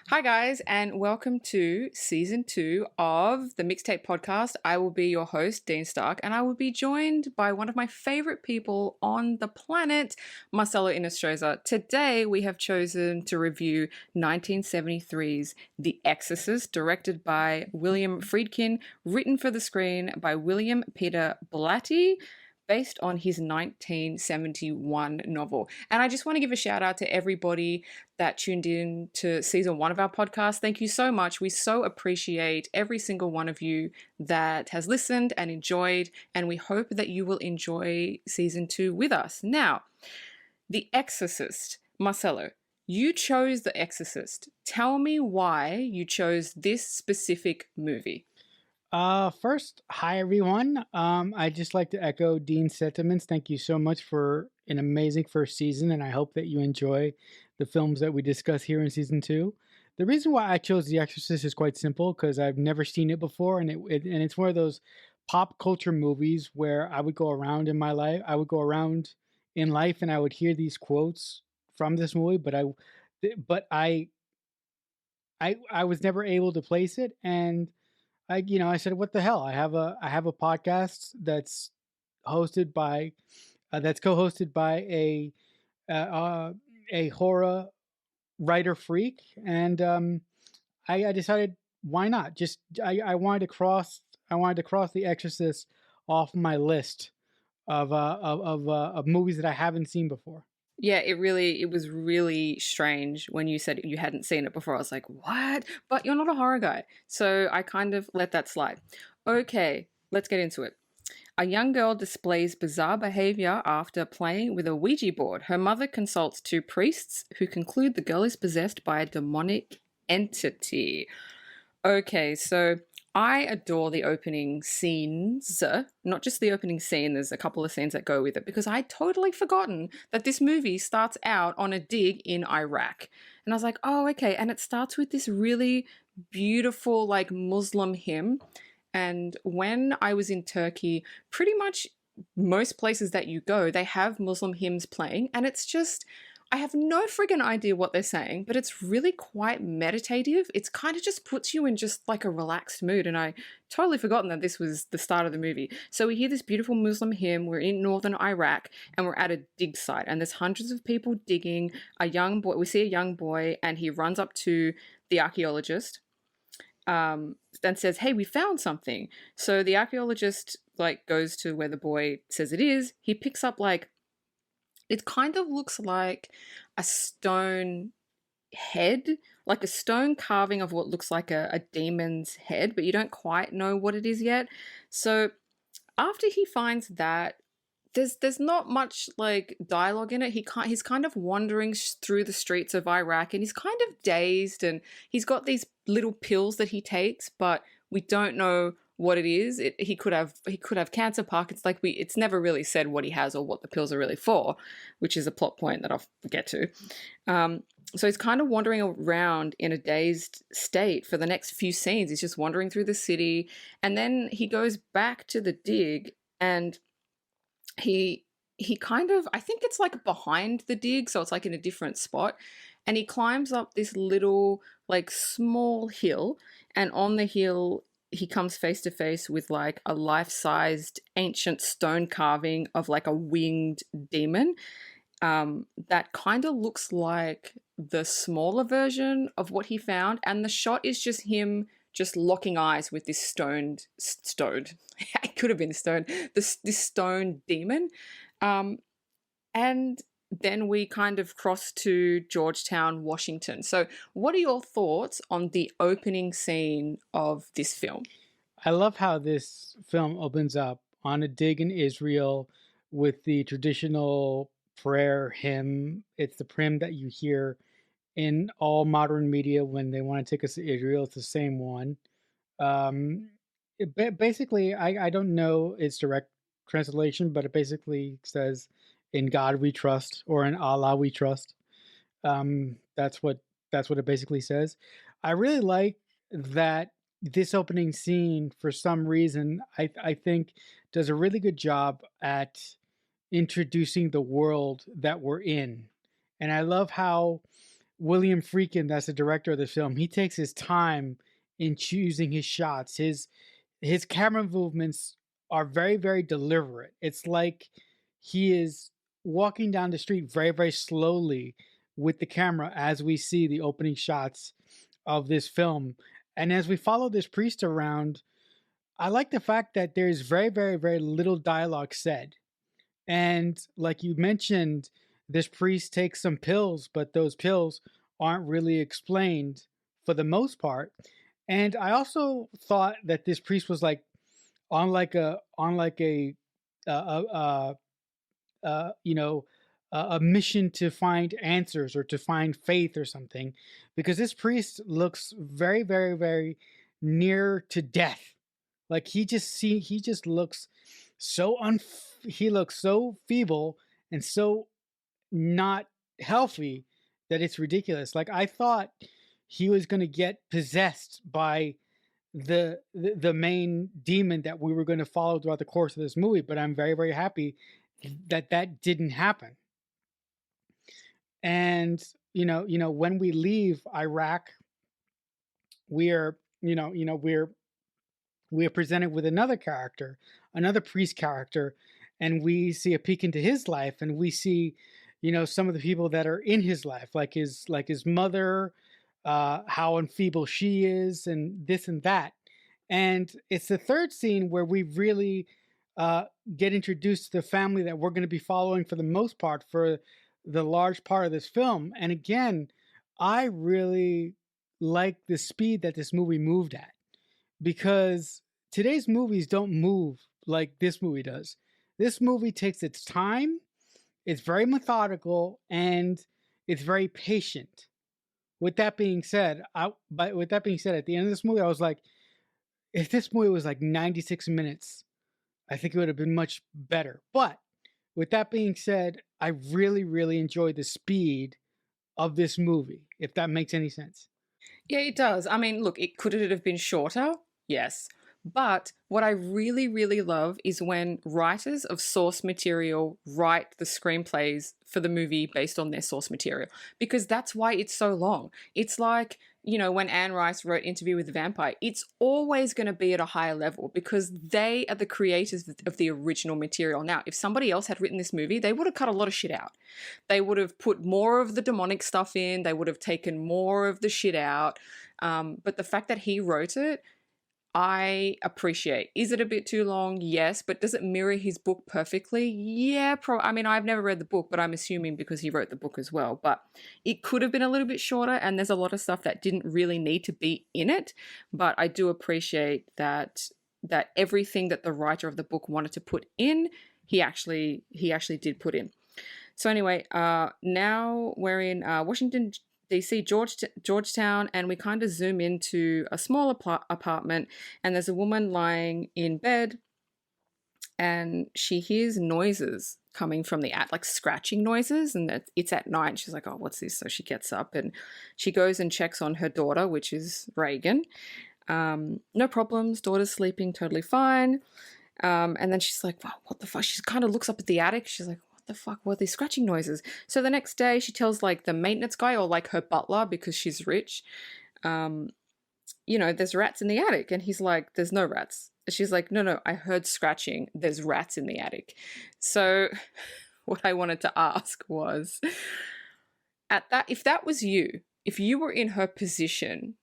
Hi, guys, and welcome to season 2 of the Mixtape Podcast. I will be your host, Dean Stark, and I will be joined by one of my favorite people on the planet, Marcelo Inostroza. Today, we have chosen to review 1973's The Exorcist, directed by William Friedkin, written for the screen by William Peter Blatty, based on his 1971 novel. And I just want to give a shout out to everybody that tuned in to season 1 of our podcast. Thank you so much. We so appreciate every single one of you that has listened and enjoyed, and we hope that you will enjoy season 2 with us. Now, The Exorcist. Marcelo, you chose The Exorcist. Tell me why you chose this specific movie. First, hi everyone. I'd just like to echo Dean's sentiments. Thank you so much for an amazing first season, and I hope that you enjoy the films that we discuss here in season two. The reason why I chose The Exorcist is quite simple because I've never seen it before, and it's one of those pop culture movies where I would go around in my life. I would go around in life, and I would hear these quotes from this movie, but I was never able to place it, and I said, "What the hell? I have a podcast that's co-hosted by uh, uh, a horror writer freak, and I decided why not? I wanted to cross The Exorcist off my list of movies that I haven't seen before. Yeah, it was really strange when you said you hadn't seen it before. I was like, what? But you're not a horror guy. So I kind of let that slide. Okay, let's get into it. A young girl displays bizarre behavior after playing with a Ouija board. Her mother consults two priests who conclude the girl is possessed by a demonic entity. Okay, so I adore the opening scenes, not just the opening scene, there's a couple of scenes that go with it, because I'd totally forgotten that this movie starts out on a dig in Iraq. And I was like, oh, okay. And it starts with this really beautiful, like, Muslim hymn. And when I was in Turkey, pretty much most places that you go, they have Muslim hymns playing. And it's just, I have no friggin' idea what they're saying, but it's really quite meditative. It's kind of just puts you in just like a relaxed mood. And I totally forgotten that this was the start of the movie. So we hear this beautiful Muslim hymn. We're in northern Iraq and we're at a dig site, and there's hundreds of people digging. A young boy, we see a young boy, and he runs up to the archaeologist, and says, "Hey, we found something." So the archaeologist like goes to where the boy says it is. He picks up like, it kind of looks like a stone head, like a stone carving of what looks like a demon's head, but you don't quite know what it is yet. So after he finds that, there's not much like dialogue in it. He's kind of wandering through the streets of Iraq, and he's kind of dazed, and he's got these little pills that he takes, but we don't know what it is. He could have cancer, Parkinson's. Like, it's never really said what he has or what the pills are really for, which is a plot point that I'll get to. So he's kind of wandering around in a dazed state for the next few scenes. He's just wandering through the city, and then he goes back to the dig, and he kind of, I think it's like behind the dig, so it's like in a different spot, and he climbs up this little like small hill, and on the hill he comes face to face with like a life-sized ancient stone carving of like a winged demon, that kind of looks like the smaller version of what he found, and the shot is just him just locking eyes with this stoned it could have been stone, this stone demon. And then we kind of cross to Georgetown, Washington. So what are your thoughts on the opening scene of this film? I love how this film opens up on a dig in Israel with the traditional prayer hymn. It's the hymn that you hear in all modern media when they want to take us to Israel. It's the same one. Basically, I don't know its direct translation, but it basically says, "In God we trust" or "In Allah we trust." Um, that's what that's what it basically says. I really like that this opening scene. For some reason, I think does a really good job at introducing the world that we're in, and I love how William Friedkin, that's the director of the film, he takes his time in choosing his shots. His camera movements are very, very deliberate. It's like he is walking down the street very, very slowly with the camera as we see the opening shots of this film. And as we follow this priest around, I like the fact that there's very, very, very little dialogue said. And like you mentioned, this priest takes some pills, but those pills aren't really explained for the most part. And I also thought that this priest was like on like a uh, uh, you know a mission to find answers or to find faith or something, because this priest looks very, very, very near to death. Like he just looks so he looks so feeble and so not healthy that it's ridiculous. Like I thought he was going to get possessed by the main demon that we were going to follow throughout the course of this movie, but I'm very, very happy that that didn't happen. And when we leave Iraq, we're we're presented with another character, another priest character, and we see a peek into his life, and we see, some of the people that are in his life, like his mother, how enfeebled she is, and this and that. And it's the third scene where we really uh, get introduced to the family that we're going to be following for the most part for the large part of this film. And again, I really like the speed that this movie moved at, because today's movies don't move like this movie does. This movie takes its time, it's very methodical, and it's very patient. With that being said, at the end of this movie, I was like, if this movie was like 96 minutes, I think it would have been much better. But with that being said, I really, really enjoyed the speed of this movie, if that makes any sense. Yeah, it does. I mean, look, could it have been shorter? Yes. But what I really, really love is when writers of source material write the screenplays for the movie based on their source material, because that's why it's so long. It's like, when Anne Rice wrote Interview with the Vampire, it's always going to be at a higher level because they are the creators of the original material. Now, if somebody else had written this movie, they would have cut a lot of shit out. They would have put more of the demonic stuff in, they would have taken more of the shit out. But the fact that he wrote it, I appreciate. Is it a bit too long? Yes. But does it mirror his book perfectly? Yeah. I mean, I've never read the book, but I'm assuming because he wrote the book as well. But it could have been a little bit shorter, and there's a lot of stuff that didn't really need to be in it. But I do appreciate that everything that the writer of the book wanted to put in, he actually did put in. So anyway, now we're in Washington DC, Georgetown, and we kind of zoom into a small apartment, and there's a woman lying in bed, and she hears noises coming from the like scratching noises, and it's at night. She's like, "Oh, what's this?" So she gets up and she goes and checks on her daughter, which is Reagan. No problems. Daughter's sleeping totally fine. And then she's like, wow, what the fuck? She kind of looks up at the attic. She's like, what the fuck? What are these scratching noises? So the next day she tells like the maintenance guy or like her butler, because she's rich, there's rats in the attic. And he's like, there's no rats. She's like, no, I heard scratching. There's rats in the attic. So what I wanted to ask was, if that was you, if you were in her position,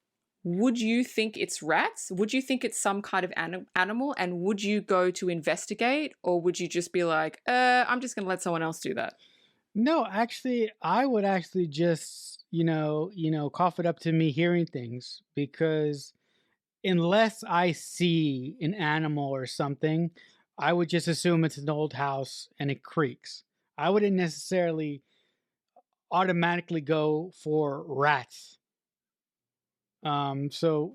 would you think it's rats? Would you think it's some kind of animal? And would you go to investigate? Or would you just be like, I'm just going to let someone else do that? No, actually, I would actually just, cough it up to me hearing things, because unless I see an animal or something, I would just assume it's an old house and it creaks. I wouldn't necessarily automatically go for rats. Yeah. So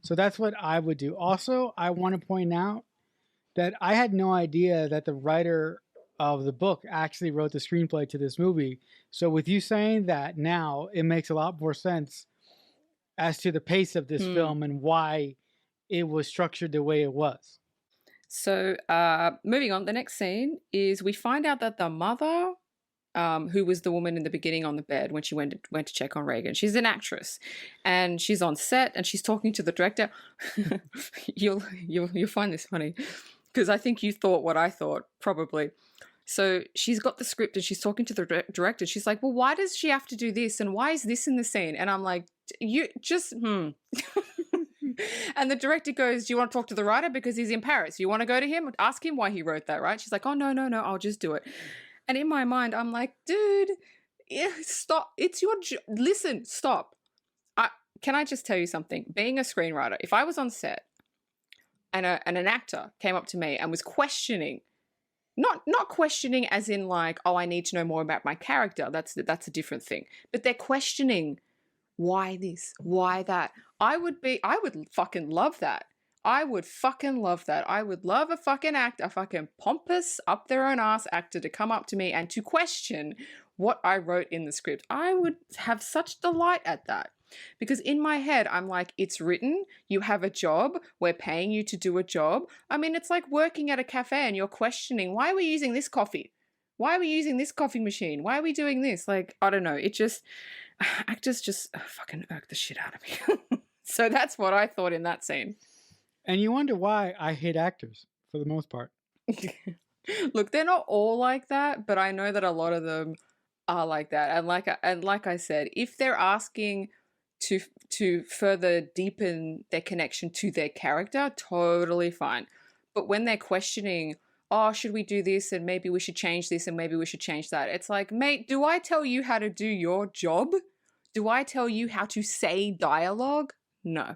that's what I would do. Also, I want to point out that I had no idea that the writer of the book actually wrote the screenplay to this movie. So with you saying that now, it makes a lot more sense as to the pace of this Hmm. film and why it was structured the way it was. So moving on, the next scene is we find out that the mother who was the woman in the beginning on the bed when she went to check on Reagan. She's an actress, and she's on set and she's talking to the director. You'll find this funny because I think you thought what I thought probably. So she's got the script and she's talking to the director. She's like, "Well, why does she have to do this? And why is this in the scene?" And I'm like, "You just And the director goes, "Do you want to talk to the writer because he's in Paris? You want to go to him, ask him why he wrote that, right?" She's like, "Oh, no, I'll just do it." And in my mind, I'm like, dude, stop. It's your listen, stop. Can I just tell you something? Being a screenwriter, if I was on set and an actor came up to me and was questioning, not questioning as in like, oh, I need to know more about my character. That's a different thing. But they're questioning why this, why that. I would fucking love that. I would fucking love that. I would love a fucking pompous, up their own ass actor to come up to me and to question what I wrote in the script. I would have such delight at that. Because in my head, I'm like, it's written, you have a job, we're paying you to do a job. I mean, it's like working at a cafe and you're questioning, why are we using this coffee? Why are we using this coffee machine? Why are we doing this? Like, I don't know. It just, actors just fucking irk the shit out of me. So that's what I thought in that scene. And you wonder why I hate actors for the most part. Look, they're not all like that, but I know that a lot of them are like that. And like I said, if they're asking to further deepen their connection to their character, totally fine. But when they're questioning, oh, should we do this and maybe we should change this and maybe we should change that, it's like, mate, do I tell you how to do your job? Do I tell you how to say dialogue? No.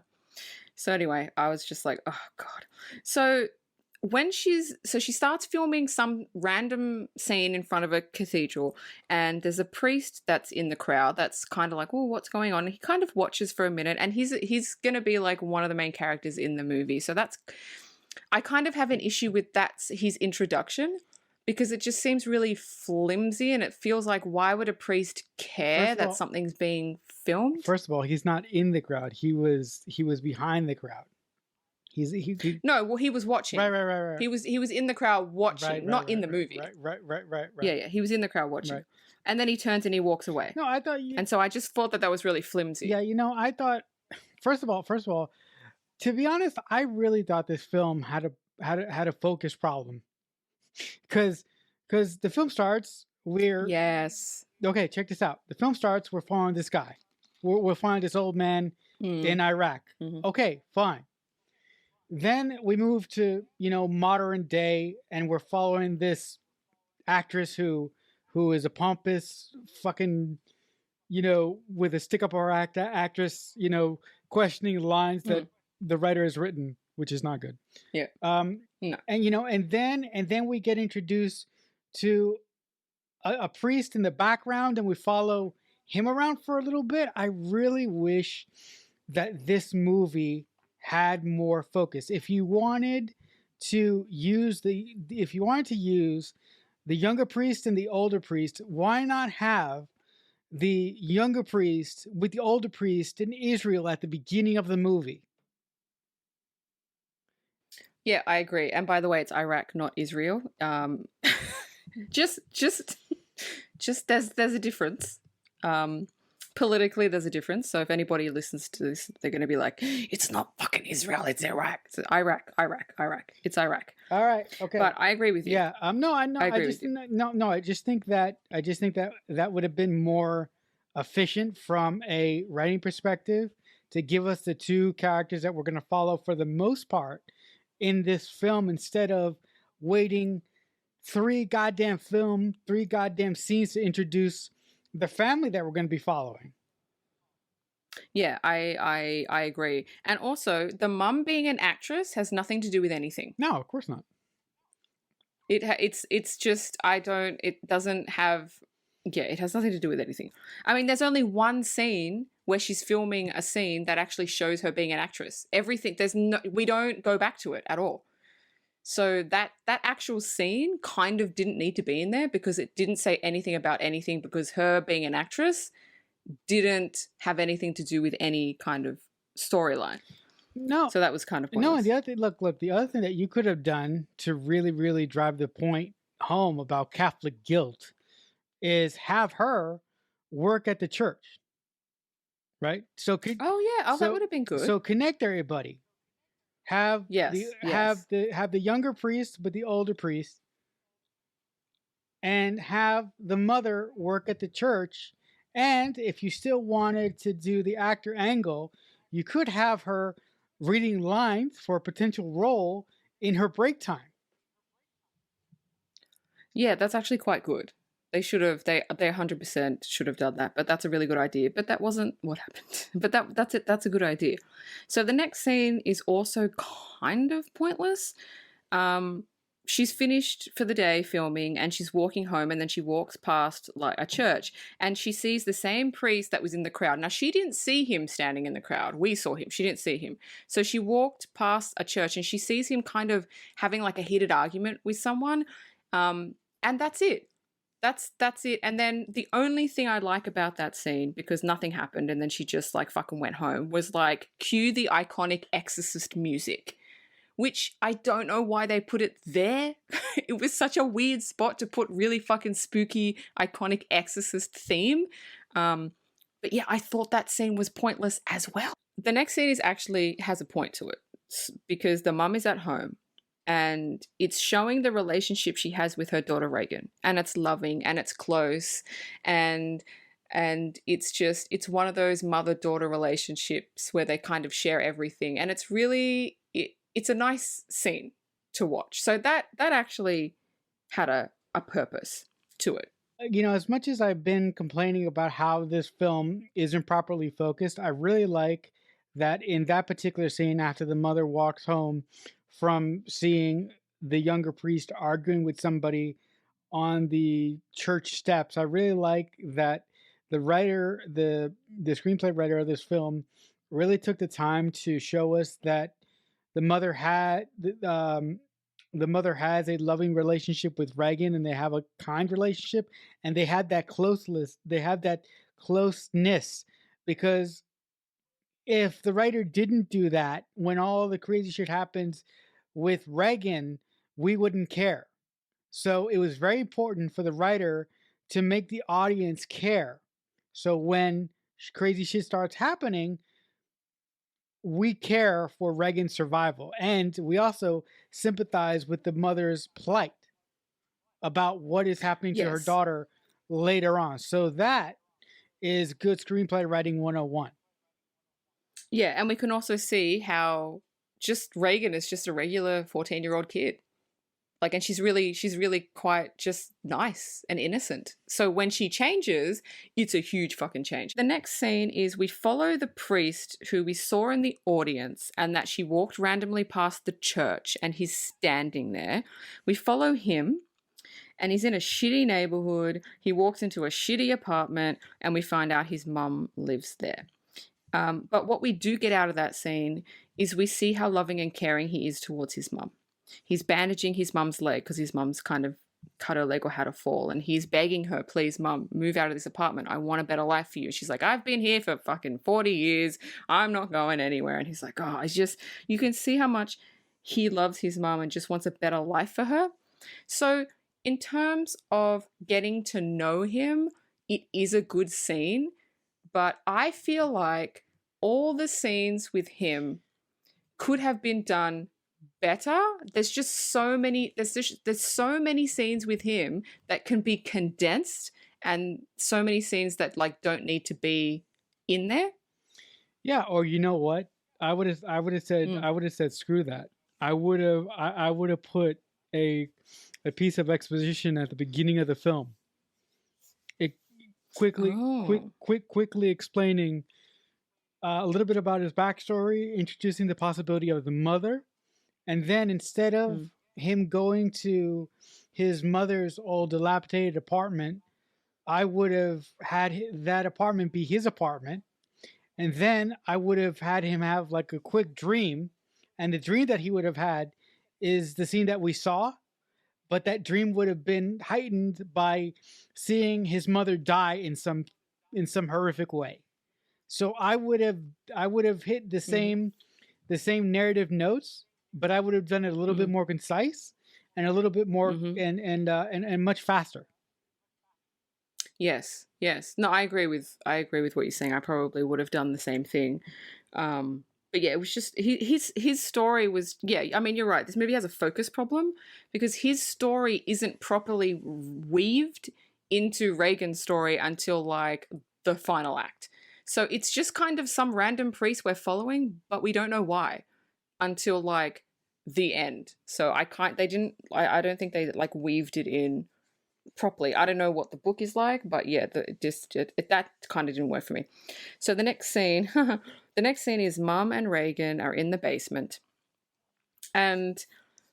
So anyway, I was just like, oh God. So she starts filming some random scene in front of a cathedral, and there's a priest that's in the crowd that's kind of like, oh, what's going on? And he kind of watches for a minute, and he's gonna be like one of the main characters in the movie. So I kind of have an issue with his introduction, because it just seems really flimsy, and it feels like, why would a priest care that something's being filmed? First of all, he's not in the crowd. He was behind the crowd. No, well, he was watching. Right. He was in the crowd watching, not in the movie. Right. Yeah. He was in the crowd watching. Right. And then he turns and he walks away. No, I thought And so I just thought that was really flimsy. Yeah, I thought, first of all, to be honest, I really thought this film had a focus problem. Because the film starts, okay, check this out. The film starts, we're following this guy. We're following this old man in Iraq. Mm-hmm. Okay, fine. Then we move to, modern day, and we're following this actress who is a pompous fucking, with a stick up our actress, questioning lines that the writer has written, which is not good. Yeah. No. And then we get introduced to a priest in the background, and we follow him around for a little bit. I really wish that this movie had more focus. If you wanted to use the younger priest and the older priest, why not have the younger priest with the older priest in Israel at the beginning of the movie? Yeah, I agree. And by the way, it's Iraq, not Israel. Just there's a difference. Politically, there's a difference. So if anybody listens to this, they're going to be like, it's not fucking Israel, it's Iraq. It's Iraq. It's Iraq. All right. Okay. But I agree with you. Yeah. No, I know. I just think that would have been more efficient from a writing perspective to give us the two characters that we're going to follow for the most part in this film, instead of waiting 3 goddamn scenes to introduce the family that we're going to be following. Yeah, I agree. And also, the mum being an actress has nothing to do with anything. No, of course not. It has nothing to do with anything. I mean, there's only one scene where she's filming a scene that actually shows her being an actress. Everything, we don't go back to it at all. So that actual scene kind of didn't need to be in there, because it didn't say anything about anything, because her being an actress didn't have anything to do with any kind of storyline. No. So that was kind of pointless. No, and the other thing, look, the other thing that you could have done to really, really drive the point home about Catholic guilt is have her work at the church, right? Oh yeah. Oh, that would have been good. So connect everybody. Yes. Yes. Have the younger priest with the older priest, and have the mother work at the church. And if you still wanted to do the actor angle, you could have her reading lines for a potential role in her break time. Yeah, that's actually quite good. They should have. They 100% should have done that. But that's a really good idea. But that wasn't what happened. But that's it. That's a good idea. So the next scene is also kind of pointless. Um, she's finished for the day filming, and she's walking home, and then she walks past like a church, and she sees the same priest that was in the crowd. Now she didn't see him standing in the crowd. We saw him. She didn't see him. So she walked past a church, and she sees him kind of having like a heated argument with someone. And that's it. That's it. And then the only thing I like about that scene, because nothing happened and then she just like fucking went home, was like cue the iconic Exorcist music, which I don't know why they put it there. It was such a weird spot to put really fucking spooky iconic Exorcist theme. But yeah, I thought that scene was pointless as well. The next scene is actually has a point to it, because the mum is at home and it's showing the relationship she has with her daughter Reagan, and it's loving and it's close, and it's one of those mother-daughter relationships where they kind of share everything, and it's really it's a nice scene to watch. So that actually had a purpose to it. You know, as much as I've been complaining about how this film isn't properly focused, I really like that in that particular scene, after the mother walks home from seeing the younger priest arguing with somebody on the church steps, I really like that the screenplay writer of this film really took the time to show us that the mother had the mother has a loving relationship with Reagan, and they have a kind relationship, and they had that closeness. They have that closeness because if the writer didn't do that, when all the crazy shit happens with Reagan, we wouldn't care. So it was very important for the writer to make the audience care. So when crazy shit starts happening, we care for Reagan's survival. And we also sympathize with the mother's plight about what is happening to her Yes. daughter later on. So that is good screenplay writing 101. Yeah, and we can also see how just Reagan is just a regular 14-year-old kid. Like, and she's really quite just nice and innocent. So when she changes, it's a huge fucking change. The next scene is we follow the priest who we saw in the audience and that she walked randomly past the church, and he's standing there. We follow him, and he's in a shitty neighborhood. He walks into a shitty apartment, and we find out his mum lives there. But what we do get out of that scene is we see how loving and caring he is towards his mum. He's bandaging his mum's leg because his mum's kind of cut her leg or had a fall, and he's begging her, please mum, move out of this apartment. I want a better life for you. She's like, I've been here for fucking 40 years. I'm not going anywhere. And he's like, oh, it's just, you can see how much he loves his mum and just wants a better life for her. So in terms of getting to know him, it is a good scene, but I feel like all the scenes with him could have been done better. There's just so many there's so many scenes with him that can be condensed, and so many scenes that like don't need to be in there. Yeah, or you know what? Mm. I would have said screw that. I would have put a a piece of exposition at the beginning of the film. It Oh. quickly explaining a little bit about his backstory, introducing the possibility of the mother, and then instead of Mm. him going to his mother's old dilapidated apartment, I would have had that apartment be his apartment, and then I would have had him have like a quick dream, and the dream that he would have had is the scene that we saw, but that dream would have been heightened by seeing his mother die in some horrific way. So I would have hit Mm. the same narrative notes, but I would have done it a little bit Mm. more concise and a little bit more Mm-hmm. and much faster. Yes, yes. No, I agree with what you're saying. I probably would have done the same thing. But yeah, it was just his story was, yeah, I mean, you're right. This movie has a focus problem because his story isn't properly weaved into Reagan's story until like the final act. So it's just kind of some random priest we're following, but we don't know why until like the end. So I don't think they like weaved it in properly. I don't know what the book is like, but yeah, that kind of didn't work for me. So the next scene, the next scene is Mum and Reagan are in the basement, and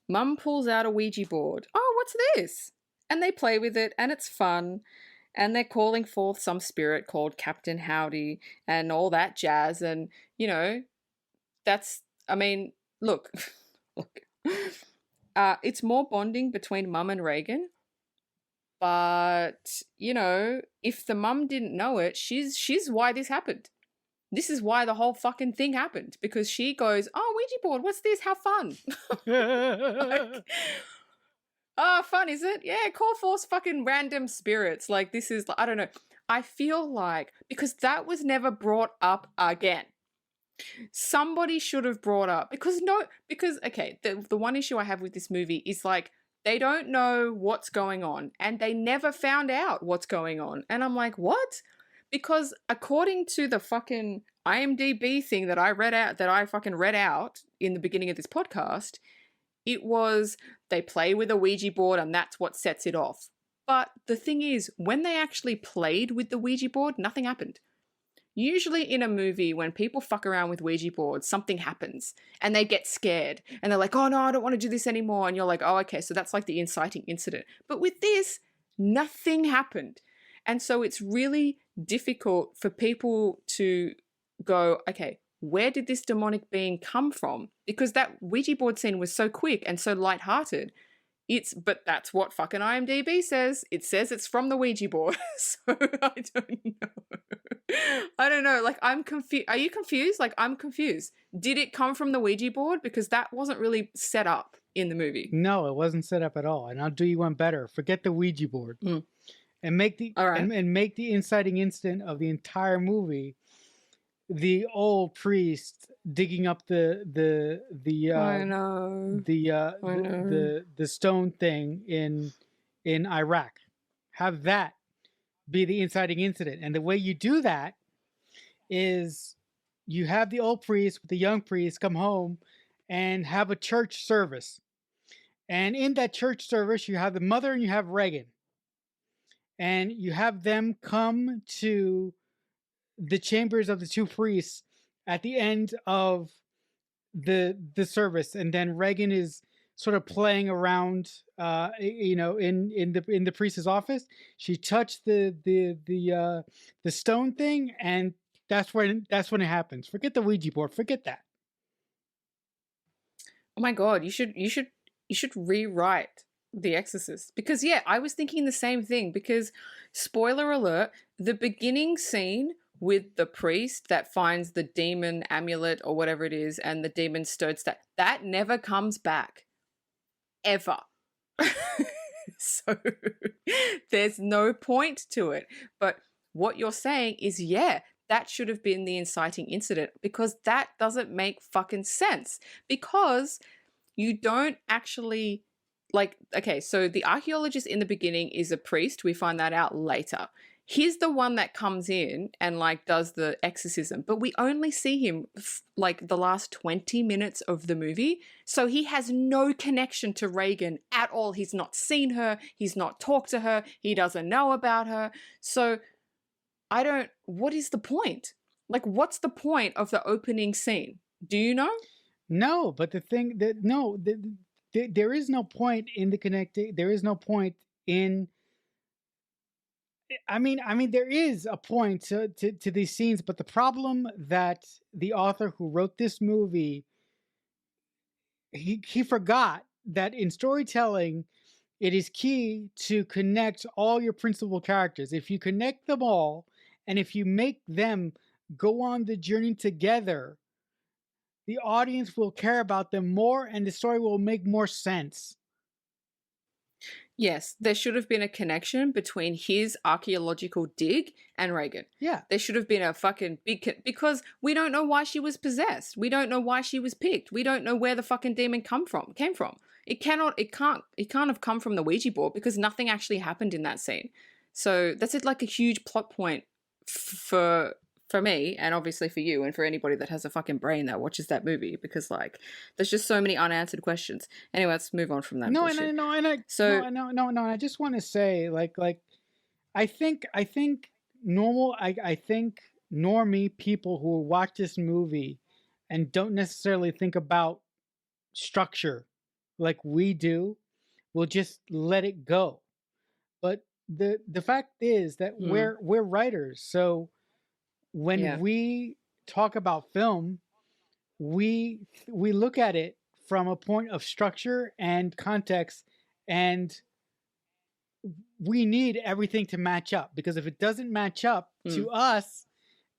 Mum pulls out a Ouija board. Oh, what's this? And they play with it, and it's fun. And they're calling forth some spirit called Captain Howdy and all that jazz. And you know, that's. I mean, look, look. It's more bonding between Mum and Reagan, but you know, if the mum didn't know it, she's why this happened. This is why the whole fucking thing happened, because she goes, "Oh, Ouija board, what's this? How fun!" Like, oh, fun is it? Yeah, call forth fucking random spirits. Like this is, I don't know. I feel like because that was never brought up again. Somebody should have brought up because okay, the one issue I have with this movie is like they don't know what's going on and they never found out what's going on. And I'm like, "What?" Because according to the fucking IMDb thing that I fucking read out in the beginning of this podcast, it was they play with a Ouija board and that's what sets it off. But the thing is, when they actually played with the Ouija board, nothing happened. Usually in a movie, when people fuck around with Ouija boards, something happens and they get scared and they're like, oh no, I don't want to do this anymore. And you're like, oh, okay, so that's like the inciting incident. But with this, nothing happened. And so it's really difficult for people to go, okay, where did this demonic being come from? Because that Ouija board scene was so quick and so lighthearted. But that's what fucking IMDb says. It says it's from the Ouija board. So I don't know. I don't know. Like, I'm confused. Are you confused? Like, I'm confused. Did it come from the Ouija board? Because that wasn't really set up in the movie. No, it wasn't set up at all. And I'll do you one better. Forget the Ouija board and make the All right. and make the inciting incident of the entire movie the old priest digging up I know. I know. the stone thing in Iraq. Have that be the inciting incident. And the way you do that is you have the old priest with the young priest come home and have a church service. And in that church service, you have the mother and you have Reagan. And you have them come to the chambers of the two priests at the end of the service, and then Reagan is sort of playing around in the priest's office. She touched the stone thing, and that's when it happens. Forget the Ouija board, forget that. Oh my god, you should rewrite The Exorcist, because yeah, I was thinking the same thing, because spoiler alert, the beginning scene with the priest that finds the demon amulet or whatever it is and the demon stones, that never comes back ever. So there's no point to it. But what you're saying is, yeah, that should have been the inciting incident, because that doesn't make fucking sense. Because you don't actually, like, okay, so the archaeologist in the beginning is a priest. We find that out later. He's the one that comes in and like does the exorcism, but we only see him like the last 20 minutes of the movie. So he has no connection to Reagan at all. He's not seen her. He's not talked to her. He doesn't know about her. So what is the point? Like, what's the point of the opening scene? Do you know? No, but the thing that no, there is no point in the connecting. There is no point in. I mean, there is a point to these scenes, but the problem that the author who wrote this movie, he forgot that in storytelling, it is key to connect all your principal characters. If you connect them all, and if you make them go on the journey together, the audience will care about them more, and the story will make more sense. Yes, there should have been a connection between his archaeological dig and Reagan. Yeah. There should have been a fucking because we don't know why she was possessed. We don't know why she was picked. We don't know where the fucking demon came from. It can't have come from the Ouija board because nothing actually happened in that scene. So that's like a huge plot point for me, and obviously for you, and for anybody that has a fucking brain that watches that movie, because like there's just so many unanswered questions. Anyway, let's move on from that No, and I bullshit. no, and I So no, no, no, no. I just want to say, I think I think normie people who watch this movie and don't necessarily think about structure like we do will just let it go. But the fact is that mm, we're writers, so when yeah, we talk about film, we look at it from a point of structure and context, and we need everything to match up, because if it doesn't match up mm, to us,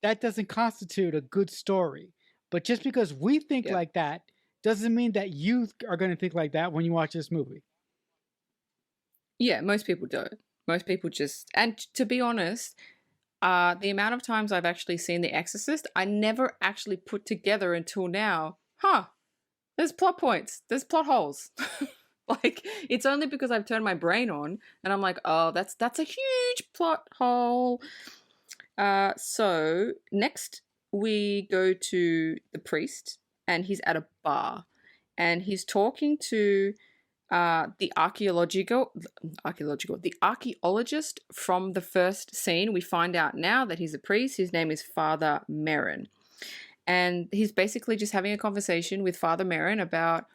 that doesn't constitute a good story. But just because we think yeah. like that doesn't mean that you are going to think like that when you watch this movie. Yeah, most people don't. Most people just, and to be honest, the amount of times I've actually seen The Exorcist, I never actually put together until now. There's plot points, there's plot holes. Like it's only because I've turned my brain on and I'm like, oh, that's a huge plot hole. So next we go to the priest, and he's at a bar, and he's talking to the archaeologist from the first scene. We find out now that he's a priest. His name is Father Merrin, and he's basically just having a conversation with Father Merrin about,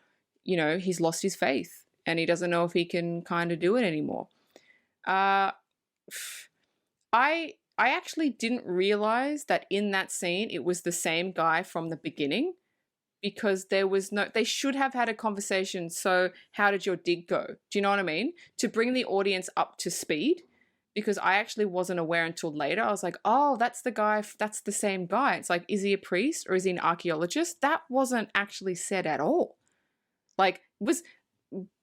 he's lost his faith and he doesn't know if he can kind of do it anymore. Uh, I actually didn't realize that in that scene it was the same guy from the beginning, because they should have had a conversation. So how did your dig go? Do you know what I mean? To bring the audience up to speed, because I actually wasn't aware until later. I was like, oh, that's the guy, that's the same guy. It's like, is he a priest or is he an archaeologist? That wasn't actually said at all. Like,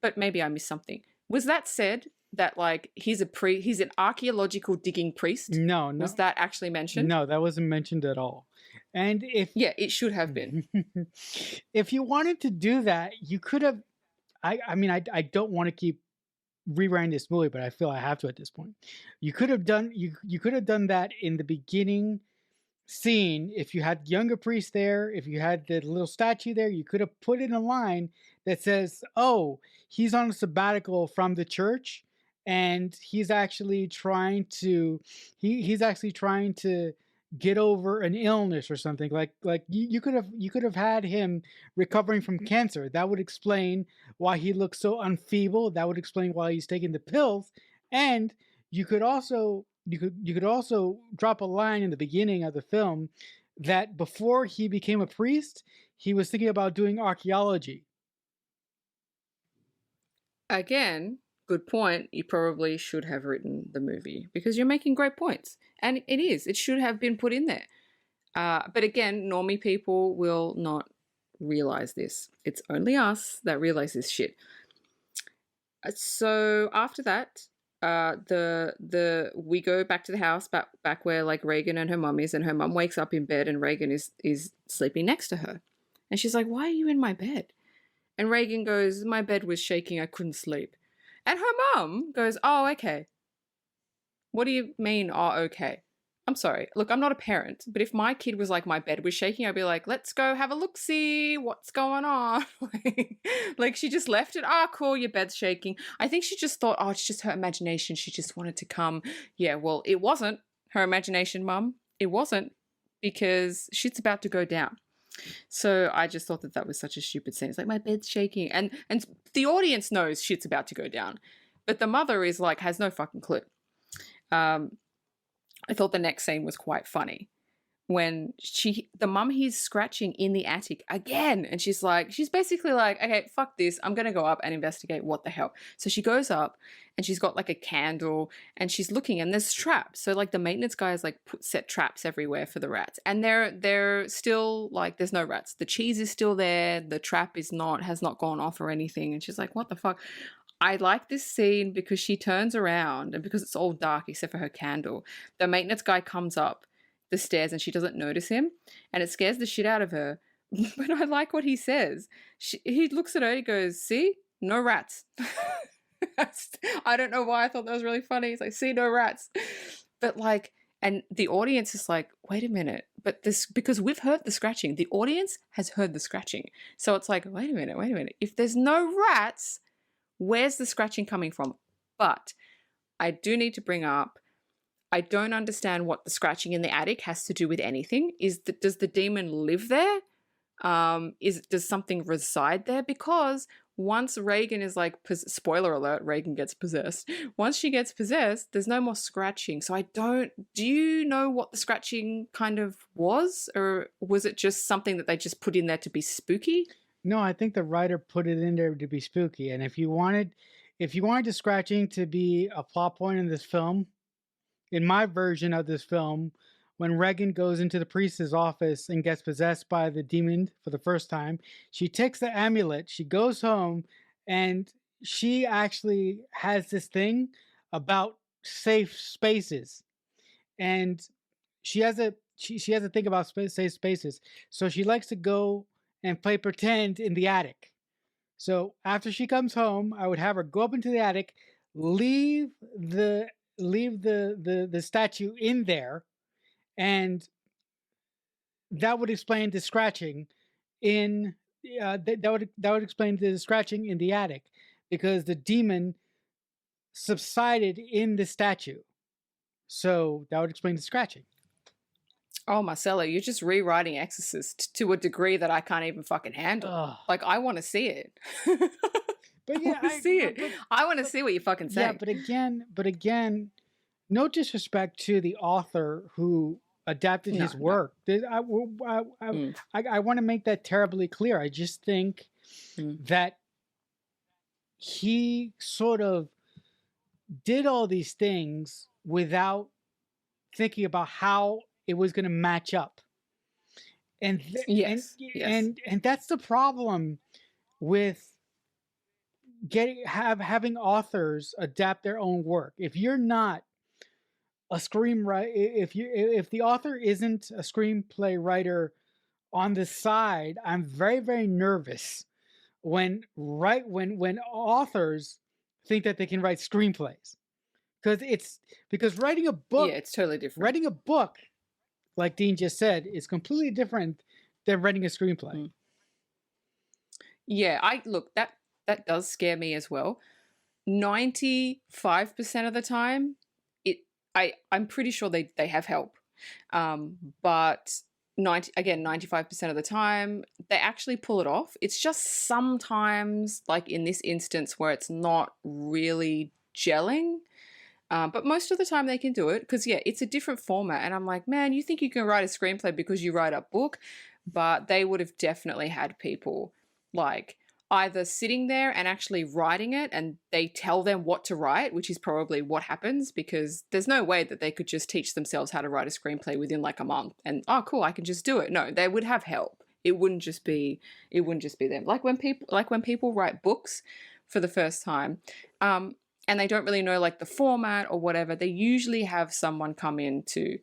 but maybe I missed something. Was that said that like he's an archaeological digging priest? No, Was no, that actually mentioned? no, that wasn't mentioned at all. And if Yeah, it should have been. if you wanted to do that, you could have. I mean, I don't want to keep rewriting this movie, but I feel I have to at this point. You could have done that in the beginning scene. If you had younger priests there, if you had the little statue there, you could have put in a line that says, "Oh, he's on a sabbatical from the church, and he's actually trying to get over an illness or something." Like you could have had him recovering from cancer. That would explain why he looks so unfeeble. That would explain why he's taking the pills. And you could also drop a line in the beginning of the film that before he became a priest, he was thinking about doing archaeology. Again, good point. You probably should have written the movie because you're making great points. And it is. It should have been put in there. But again, normie people will not realize this. It's only us that realize this shit. So after that, the we go back to the house, back where like Reagan and her mum is, and her mum wakes up in bed, and Reagan is sleeping next to her, and she's like, "Why are you in my bed?" And Reagan goes, "My bed was shaking, I couldn't sleep." And her mum goes, "Oh, okay. What do you mean, oh, okay?" I'm sorry. Look, I'm not a parent, but if my kid was like, my bed was shaking, I'd be like, let's go have a look-see. What's going on? Like she just left it. Ah, cool, your bed's shaking. I think she just thought, oh, it's just her imagination. She just wanted to come. Yeah, well, it wasn't her imagination, mum. It wasn't, because shit's about to go down. So I just thought that was such a stupid scene. It's like, my bed's shaking. And the audience knows shit's about to go down. But the mother is like, has no fucking clue. I thought the next scene was quite funny when the mum hears scratching in the attic again, and she's basically like, okay, fuck this, I'm gonna go up and investigate what the hell. So she goes up and she's got like a candle and she's looking, and there's traps. So like the maintenance guys like set traps everywhere for the rats, and they're still like, there's no rats. The cheese is still there. The trap has not gone off or anything. And she's like, what the fuck? I like this scene because she turns around and because it's all dark except for her candle, the maintenance guy comes up the stairs and she doesn't notice him, and it scares the shit out of her. But I like what he says. He looks at her, he goes, "See? No rats." I don't know why I thought that was really funny. He's like, "See, no rats." But like, and the audience is like, "Wait a minute." But this, because we've heard the scratching, the audience has heard the scratching. So it's like, wait a minute. If there's no rats, where's the scratching coming from? But I do need to bring up, I don't understand what the scratching in the attic has to do with anything. Does the demon live there? Does something reside there? Because once Reagan is like, spoiler alert, Reagan gets possessed. Once she gets possessed, there's no more scratching. So do you know what the scratching kind of was? Or was it just something that they just put in there to be spooky? No, I think the writer put it in there to be spooky. And if you wanted the scratching to be a plot point in this film, in my version of this film, when Regan goes into the priest's office and gets possessed by the demon for the first time, she takes the amulet, she goes home, and she actually has this thing about safe spaces. And she has a thing about safe spaces. So she likes to go and play pretend in the attic. So after she comes home, I would have her go up into the attic, leave the statue in there, and that would explain the scratching in that would explain the scratching in the attic, because the demon subsided in the statue. So that would explain the scratching. Oh, Marcelo, you're just rewriting Exorcist to a degree that I can't even fucking handle. Ugh. Like, I want to see it. But I yeah, want to see it. I want to see what you fucking say. yeah, but again, no disrespect to the author who adapted No, his no. work. Mm. I want to make that terribly clear. I just think that he sort of did all these things without thinking about how it was going to match up. And Yes. and that's the problem with having authors adapt their own work. If you're not a screenwriter, if the author isn't a screenplay writer on the side, I'm very, very nervous when authors think that they can write screenplays, because writing a book, Yeah, it's totally different. writing a book, like Dean just said, is completely different than writing a screenplay. Yeah, look, that does scare me as well. 95% of the time, I'm pretty sure they have help. But 95% of the time, they actually pull it off. It's just sometimes, like in this instance, where it's not really gelling. But most of the time they can do it because, yeah, it's a different format. And I'm like, man, you think you can write a screenplay because you write a book? But they would have definitely had people like either sitting there and actually writing it, and they tell them what to write, which is probably what happens, because there's no way that they could just teach themselves how to write a screenplay within like a month and, oh, cool, I can just do it. No, they would have help. It wouldn't just be them. Like when people write books for the first time, and they don't really know like the format or whatever, they usually have someone come in to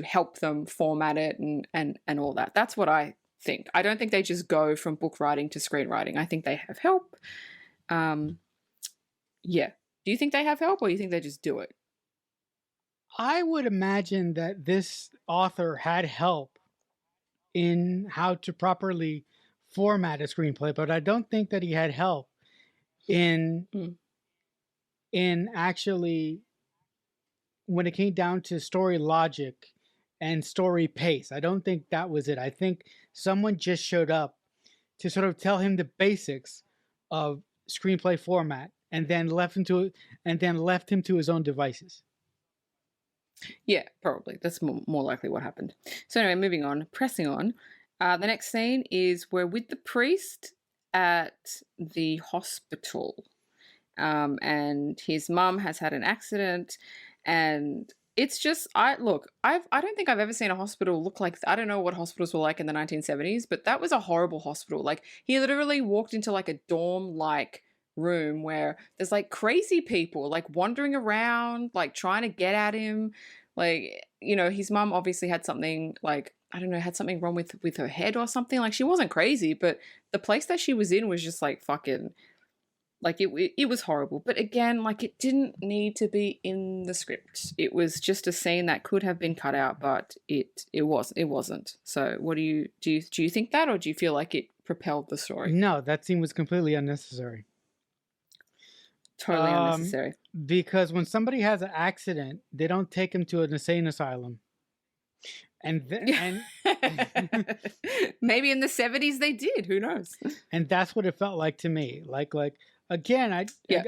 help them format it and all that. That's what I think. I don't think they just go from book writing to screenwriting. I think they have help. Yeah. Do you think they have help, or you think they just do it? I would imagine that this author had help in how to properly format a screenplay, but I don't think that he had help in actually, when it came down to story logic and story pace. I don't think that was it. I think someone just showed up to sort of tell him the basics of screenplay format, and then left him to his own devices. Yeah, probably. That's more likely what happened. So anyway, moving on, pressing on. The next scene is we're with the priest at the hospital. And his mum has had an accident, and it's just I don't think I've ever seen a hospital look like, I don't know what hospitals were like in the 1970s, but that was a horrible hospital. Like, he literally walked into like a dorm like room where there's like crazy people like wandering around, like trying to get at him. Like, you know, his mum obviously had something like, I don't know, had something wrong with her head or something. Like she wasn't crazy, but the place that she was in was just like fucking like it was horrible. But again, like it didn't need to be in the script. It was just a scene that could have been cut out, but it wasn't. So what do you think that, or do you feel like it propelled the story? No, that scene was completely unnecessary. Totally unnecessary. Because when somebody has an accident, they don't take him to an insane asylum. And Maybe in the 70s they did, who knows? and that's what it felt like to me. Like again, Yeah.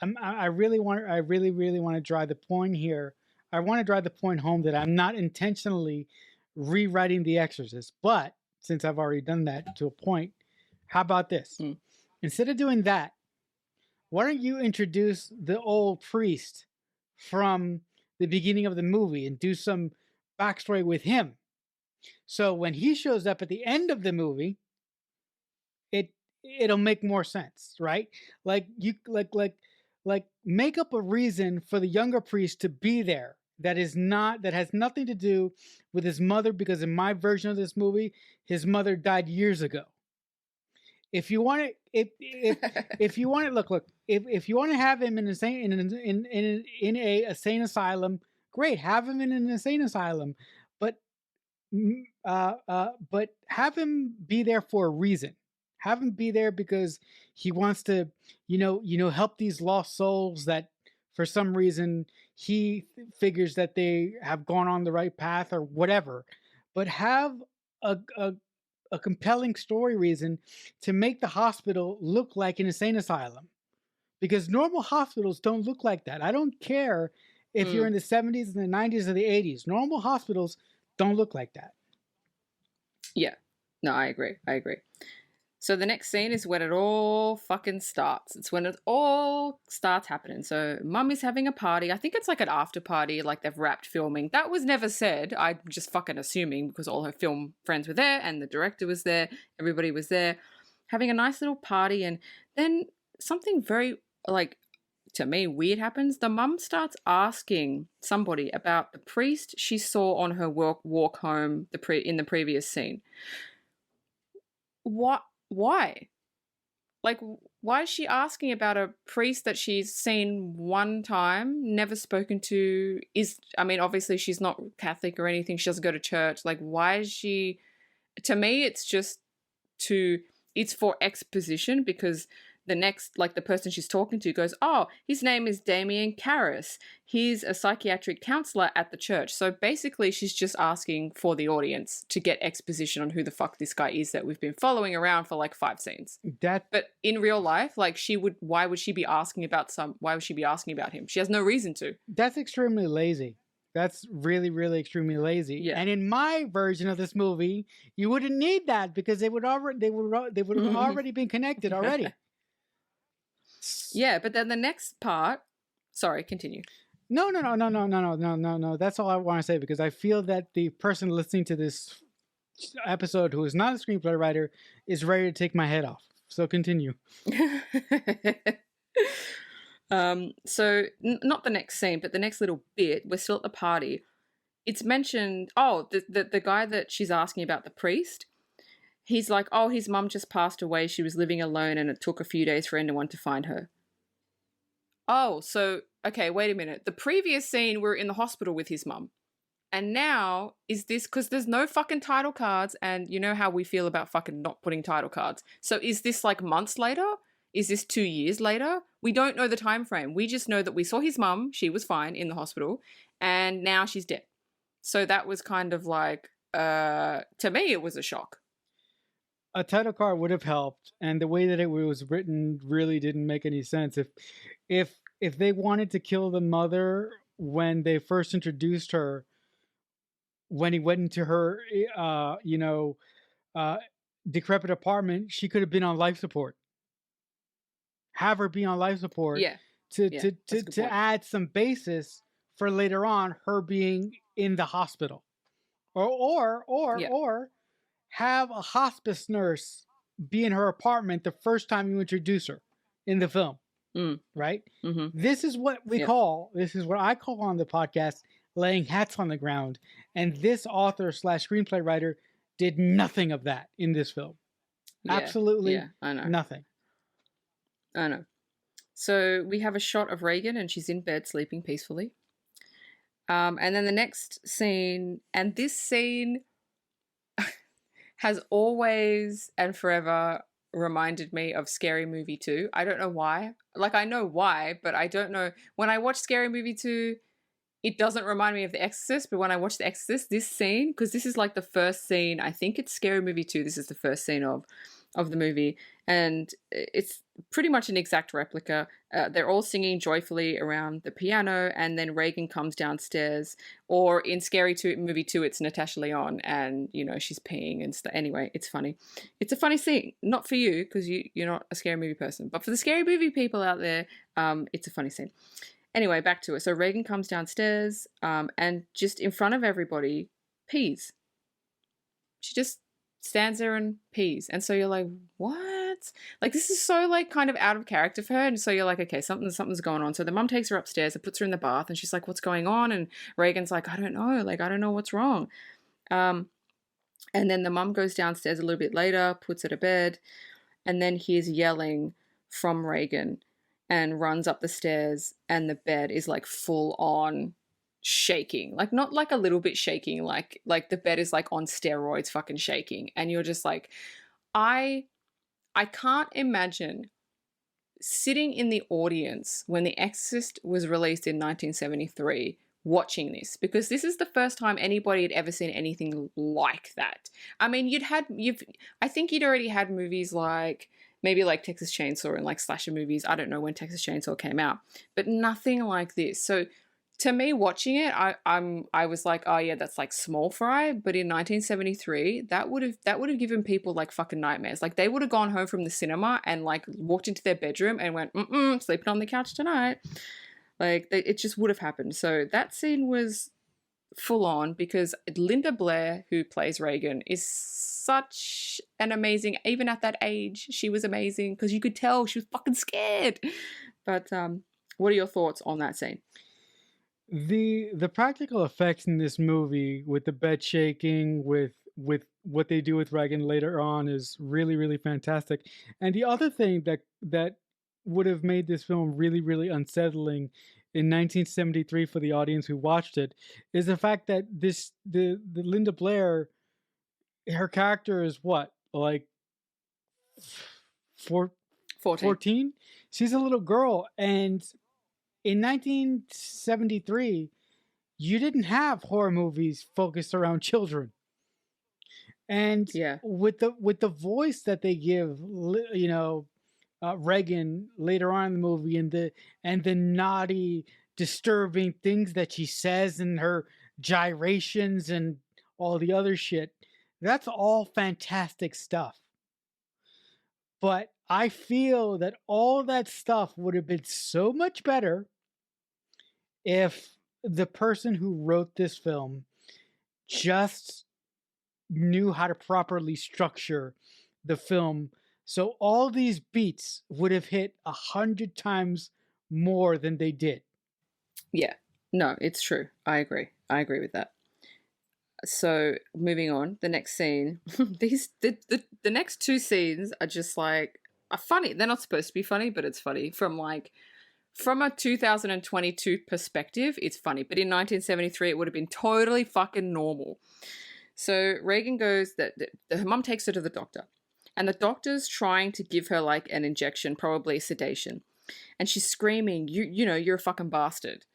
I really want to drive the point here. I want to drive the point home that I'm not intentionally rewriting The Exorcist, but since I've already done that to a point, how about this? Mm. Instead of doing that, why don't you introduce the old priest from the beginning of the movie and do some backstory with him? So when he shows up at the end of the movie, it'll make more sense, right? Like you like make up a reason for the younger priest to be there that has nothing to do with his mother, because in my version of this movie, his mother died years ago. If you want to, if you want to look, if you want to have him in a insane asylum, great, have him in an insane asylum, but but have him be there for a reason. Have him be there because he wants to, help these lost souls that for some reason he figures that they have gone on the right path or whatever. But have a compelling story reason to make the hospital look like an insane asylum, because normal hospitals don't look like that. I don't care if you're in the 70s and the 90s or the 80s. Normal hospitals don't look like that. Yeah. No, I agree. So the next scene is when it all fucking starts. It's when it all starts happening. So mum is having a party. I think it's like an after party, like they've wrapped filming. That was never said. I'm just fucking assuming because all her film friends were there and the director was there. Everybody was there having a nice little party. And then something very, like, to me, weird happens. The mum starts asking somebody about the priest she saw on her walk home in the previous scene. What? Why? Like, why is she asking about a priest that she's seen one time, never spoken to? Obviously she's not Catholic or anything. She doesn't go to church. Like, why is she? To me, it's for exposition, because the next, like the person she's talking to goes, oh, his name is Damien Karras. He's a psychiatric counselor at the church. So basically she's just asking for the audience to get exposition on who the fuck this guy is that we've been following around for like 5 scenes. But in real life, like why would she be asking about him? She has no reason to. That's extremely lazy. That's really, really extremely lazy. Yeah. And in my version of this movie, you wouldn't need that because they would have already been connected already. Yeah, but then the next part. Sorry, continue. No. That's all I want to say, because I feel that the person listening to this episode who is not a screenplay writer is ready to take my head off. So continue. So not the next scene, but the next little bit. We're still at the party. It's mentioned. Oh, the guy that she's asking about, the priest. He's like, oh, his mum just passed away. She was living alone and it took a few days for anyone to find her. Oh, so, okay, wait a minute. The previous scene, we're in the hospital with his mum. And now, is this, because there's no fucking title cards, and you know how we feel about fucking not putting title cards. So is this like months later? Is this 2 years later? We don't know the time frame. We just know that we saw his mum. She was fine in the hospital. And now she's dead. So that was kind of like, to me, it was a shock. A title card would have helped, and the way that it was written really didn't make any sense. If they wanted to kill the mother when they first introduced her, when he went into her decrepit apartment, she could have been on life support. Have her be on life support, to add some basis for later on her being in the hospital, or have a hospice nurse be in her apartment the first time you introduce her. in the film, Mm. right? Mm-hmm. This is what Yep. this is what I call on the podcast laying hats on the ground. And this author slash screenplay writer did nothing of that in this film. Yeah. Absolutely Yeah. I know. nothing. I know. So we have a shot of Reagan, and she's in bed sleeping peacefully. And then the next scene, and this scene has always and forever reminded me of Scary Movie 2. I don't know why. Like, I know why, but I don't know. When I watch Scary Movie 2, it doesn't remind me of The Exorcist, but when I watch The Exorcist, this scene, because this is like the first scene, I think it's Scary Movie 2, this is the first scene of the movie, and it's pretty much an exact replica. They're all singing joyfully around the piano, and then Reagan comes downstairs, or in Scary Movie 2, it's Natasha Lyonne, and, you know, she's peeing and stuff. Anyway, it's funny. It's a funny scene. Not for you, because you're not a scary movie person, but for the scary movie people out there, it's a funny scene. Anyway, back to it. So Reagan comes downstairs, and just in front of everybody, pees. She just stands there and pees. And so you're like, what? Like, this is so, like, kind of out of character for her. And so you're like, okay, something's going on. So the mum takes her upstairs and puts her in the bath, and she's like, what's going on? And Reagan's like, I don't know. Like, I don't know what's wrong. And then the mum goes downstairs a little bit later, puts her to bed, and then hears yelling from Reagan and runs up the stairs, and the bed is like full on shaking. Like, not like a little bit shaking, like the bed is like on steroids fucking shaking. And you're just like, I can't imagine sitting in the audience when The Exorcist was released in 1973 watching this, because this is the first time anybody had ever seen anything like that. I mean, I think you'd already had movies like maybe like Texas Chainsaw and like slasher movies. I don't know when Texas Chainsaw came out, but nothing like this. So to me, watching it, I was like, oh yeah, that's like small fry. But in 1973, that would have given people like fucking nightmares. Like, they would have gone home from the cinema and like walked into their bedroom and went, sleeping on the couch tonight. Like, it just would have happened. So that scene was full on, because Linda Blair, who plays Reagan, is such an amazing, even at that age, she was amazing, because you could tell she was fucking scared. But what are your thoughts on that scene? The practical effects in this movie, with the bed shaking, with what they do with Reagan later on, is really, really fantastic. And the other thing that would have made this film really, really unsettling in 1973 for the audience who watched it is the fact that the Linda Blair, her character is what, like 14. 14? She's a little girl, and in 1973, you didn't have horror movies focused around children. And Yeah. with the voice that they give, you know, Reagan later on in the movie, and the naughty, disturbing things that she says, and her gyrations and all the other shit, that's all fantastic stuff. But I feel that all that stuff would have been so much better if the person who wrote this film just knew how to properly structure the film, so all these beats would have hit 100 times more than they did. Yeah. No, it's true. I agree with that. So moving on, the next scene, the next two scenes are just like, are funny. They're not supposed to be funny, but it's funny from a 2022 perspective. It's funny, but in 1973 it would have been totally fucking normal. So Reagan goes that her mum takes her to the doctor, and the doctor's trying to give her like an injection, probably sedation, and she's screaming, you know, you're a fucking bastard.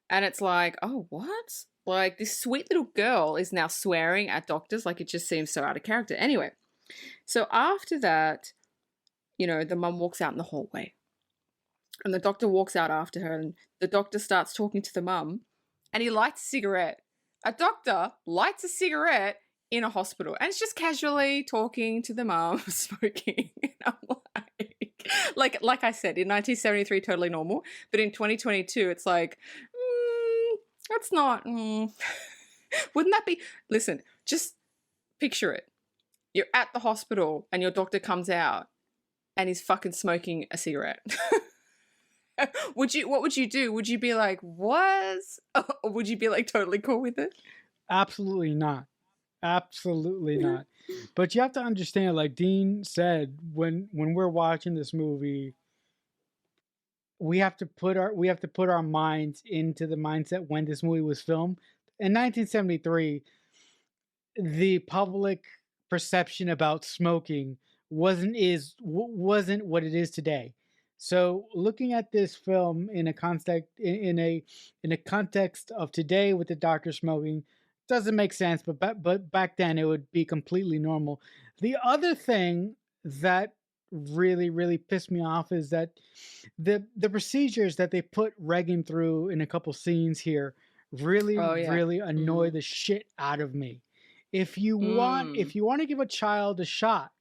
And it's like, oh, what? Like, this sweet little girl is now swearing at doctors. Like, it just seems so out of character. Anyway, so after that, you know, the mum walks out in the hallway, and the doctor walks out after her, and the doctor starts talking to the mum, and he lights a cigarette. A doctor lights a cigarette in a hospital, and it's just casually talking to the mum, smoking. And I'm like I said, in 1973, totally normal, but in 2022, it's like, that's not. Wouldn't that be? Listen, just picture it. You're at the hospital, and your doctor comes out, and he's fucking smoking a cigarette. What would you do? Would you be like, what? Or would you be like totally cool with it? Absolutely not. Absolutely not. But you have to understand, like Dean said, when we're watching this movie, we have to put our minds into the mindset when this movie was filmed. In 1973, the public perception about smoking wasn't what it is today. So looking at this film in a context in a context of today with the doctor smoking doesn't make sense, but back then it would be completely normal. The other thing that really pissed me off is that the procedures that they put Reagan through in a couple scenes here Oh yeah. really annoy the shit out of me. If you want to give a child a shot,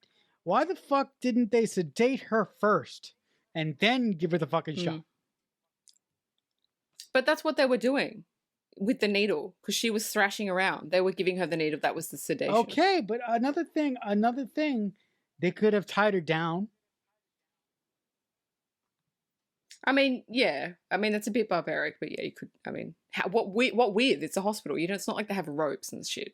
why the fuck didn't they sedate her first and then give her the fucking shot? But that's what they were doing with the needle, because she was thrashing around. They were giving her the needle. That was the sedation. Okay, but another thing, they could have tied her down. I mean, yeah. I mean, that's a bit barbaric, but yeah, you could. I mean, what with? It's a hospital. You know, it's not like they have ropes and shit.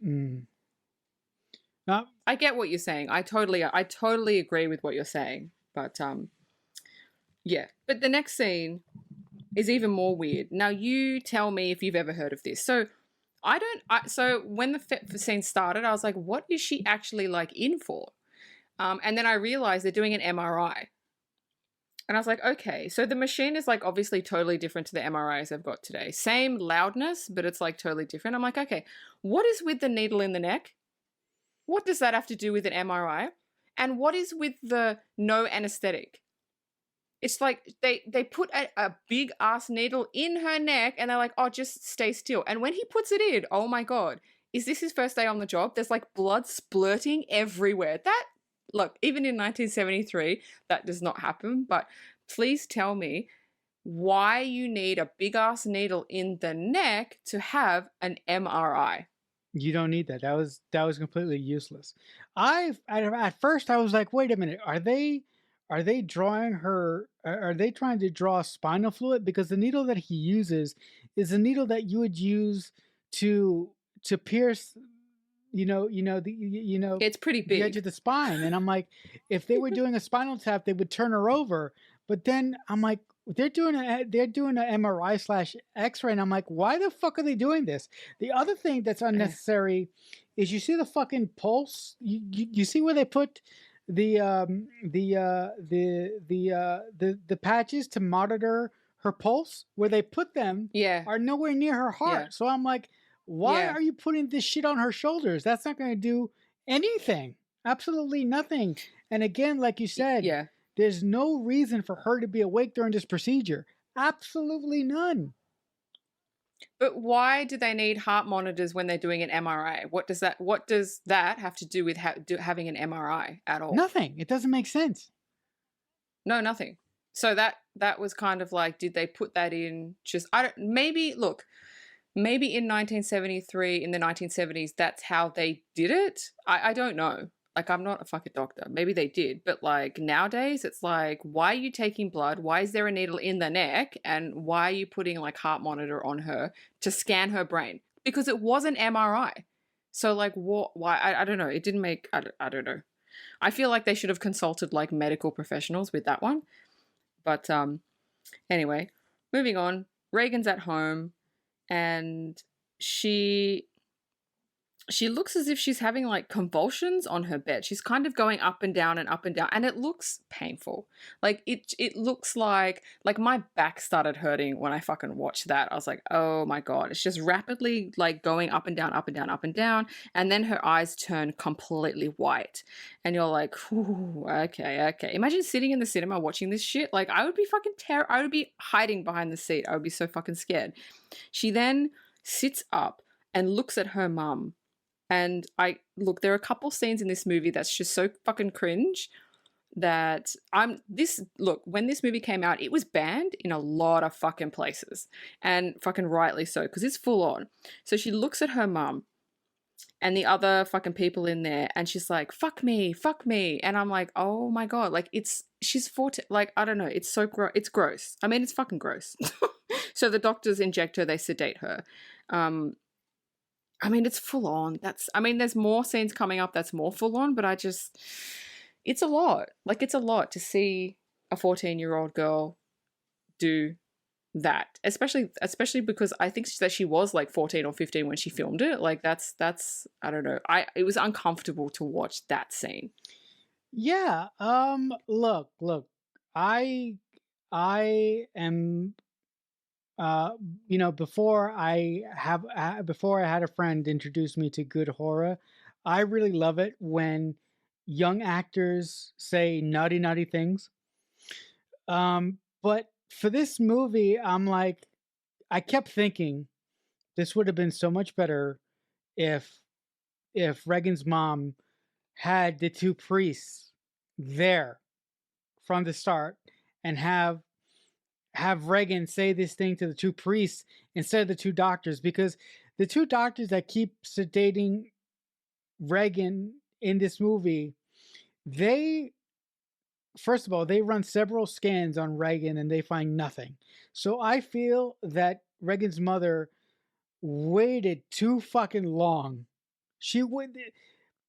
I get what you're saying. I totally agree with what you're saying. But yeah. But the next scene is even more weird. Now, you tell me if you've ever heard of this. So so when the scene started, I was like, what is she actually like in for? And then I realized they're doing an MRI. And I was like, okay, so the machine is like obviously totally different to the MRIs I've got today. Same loudness, but it's like totally different. I'm like, okay, what is with the needle in the neck? What does that have to do with an MRI? And what is with the no anesthetic? It's like they put a big ass needle in her neck and they're like, oh, just stay still. And when he puts it in, oh my God, is this his first day on the job? There's like blood splurting everywhere. Look, even in 1973, that does not happen. But please tell me why you need a big ass needle in the neck to have an MRI. You don't need that. That was completely useless. At first I was like, wait a minute, are they drawing her? Are they trying to draw spinal fluid? Because the needle that he uses is a needle that you would use to pierce it's pretty big, the edge of the spine. And I'm like, if they were doing a spinal tap, they would turn her over. But then I'm like, they're doing an MRI / X-ray, and I'm like, why the fuck are they doing this? The other thing that's unnecessary is, you see the fucking pulse. You see where they put the patches to monitor her pulse, where they put them are nowhere near her heart. Yeah. So I'm like, why are you putting this shit on her shoulders? That's not going to do anything. Absolutely nothing. And again, like you said, there's no reason for her to be awake during this procedure. Absolutely none. But why do they need heart monitors when they're doing an MRI? What does that have to do with having an MRI at all? Nothing. It doesn't make sense. No, nothing. So that was kind of like, did they put that in just, maybe in 1973, in the 1970s, that's how they did it. I don't know. Like, I'm not a fucking doctor. Maybe they did. But like nowadays, it's like, why are you taking blood? Why is there a needle in the neck? And why are you putting like heart monitor on her to scan her brain? Because it was an MRI. So like, what? Why? I don't know. It didn't make, I don't know. I feel like they should have consulted like medical professionals with that one. But anyway, moving on. Reagan's at home. And she looks as if she's having like convulsions on her bed. She's kind of going up and down, and it looks painful. Like it looks like my back started hurting when I fucking watched that. I was like, oh my God. It's just rapidly like going up and down, up and down, up and down. And then her eyes turn completely white. And you're like, okay. Imagine sitting in the cinema watching this shit. Like, I would be fucking I would be hiding behind the seat. I would be so fucking scared. She then sits up and looks at her mum. And there are a couple scenes in this movie that's just so fucking cringe that when this movie came out, it was banned in a lot of fucking places, and fucking rightly so, because it's full on. So she looks at her mum and the other fucking people in there, and she's like, fuck me, and I'm like, oh my god, like she's 14, like I don't know, it's so it's gross. I mean, it's fucking gross. So the doctors inject her, they sedate her. um I mean, it's full on. I mean, there's more scenes coming up that's more full on, but it's a lot. Like, it's a lot to see a 14-year-old girl do that, especially because I think that she was like 14 or 15 when she filmed it. Like, that's I don't know. It was uncomfortable to watch that scene. Yeah. Look. I I am before I had a friend introduce me to good horror, I really love it when young actors say naughty things. But for this movie, I'm like, I kept thinking this would have been so much better if Regan's mom had the two priests there from the start and have Regan say this thing to the two priests instead of the two doctors, because the two doctors that keep sedating Regan in this movie, they first of all, they run several scans on Regan and they find nothing. So I feel that Regan's mother waited too fucking long. She would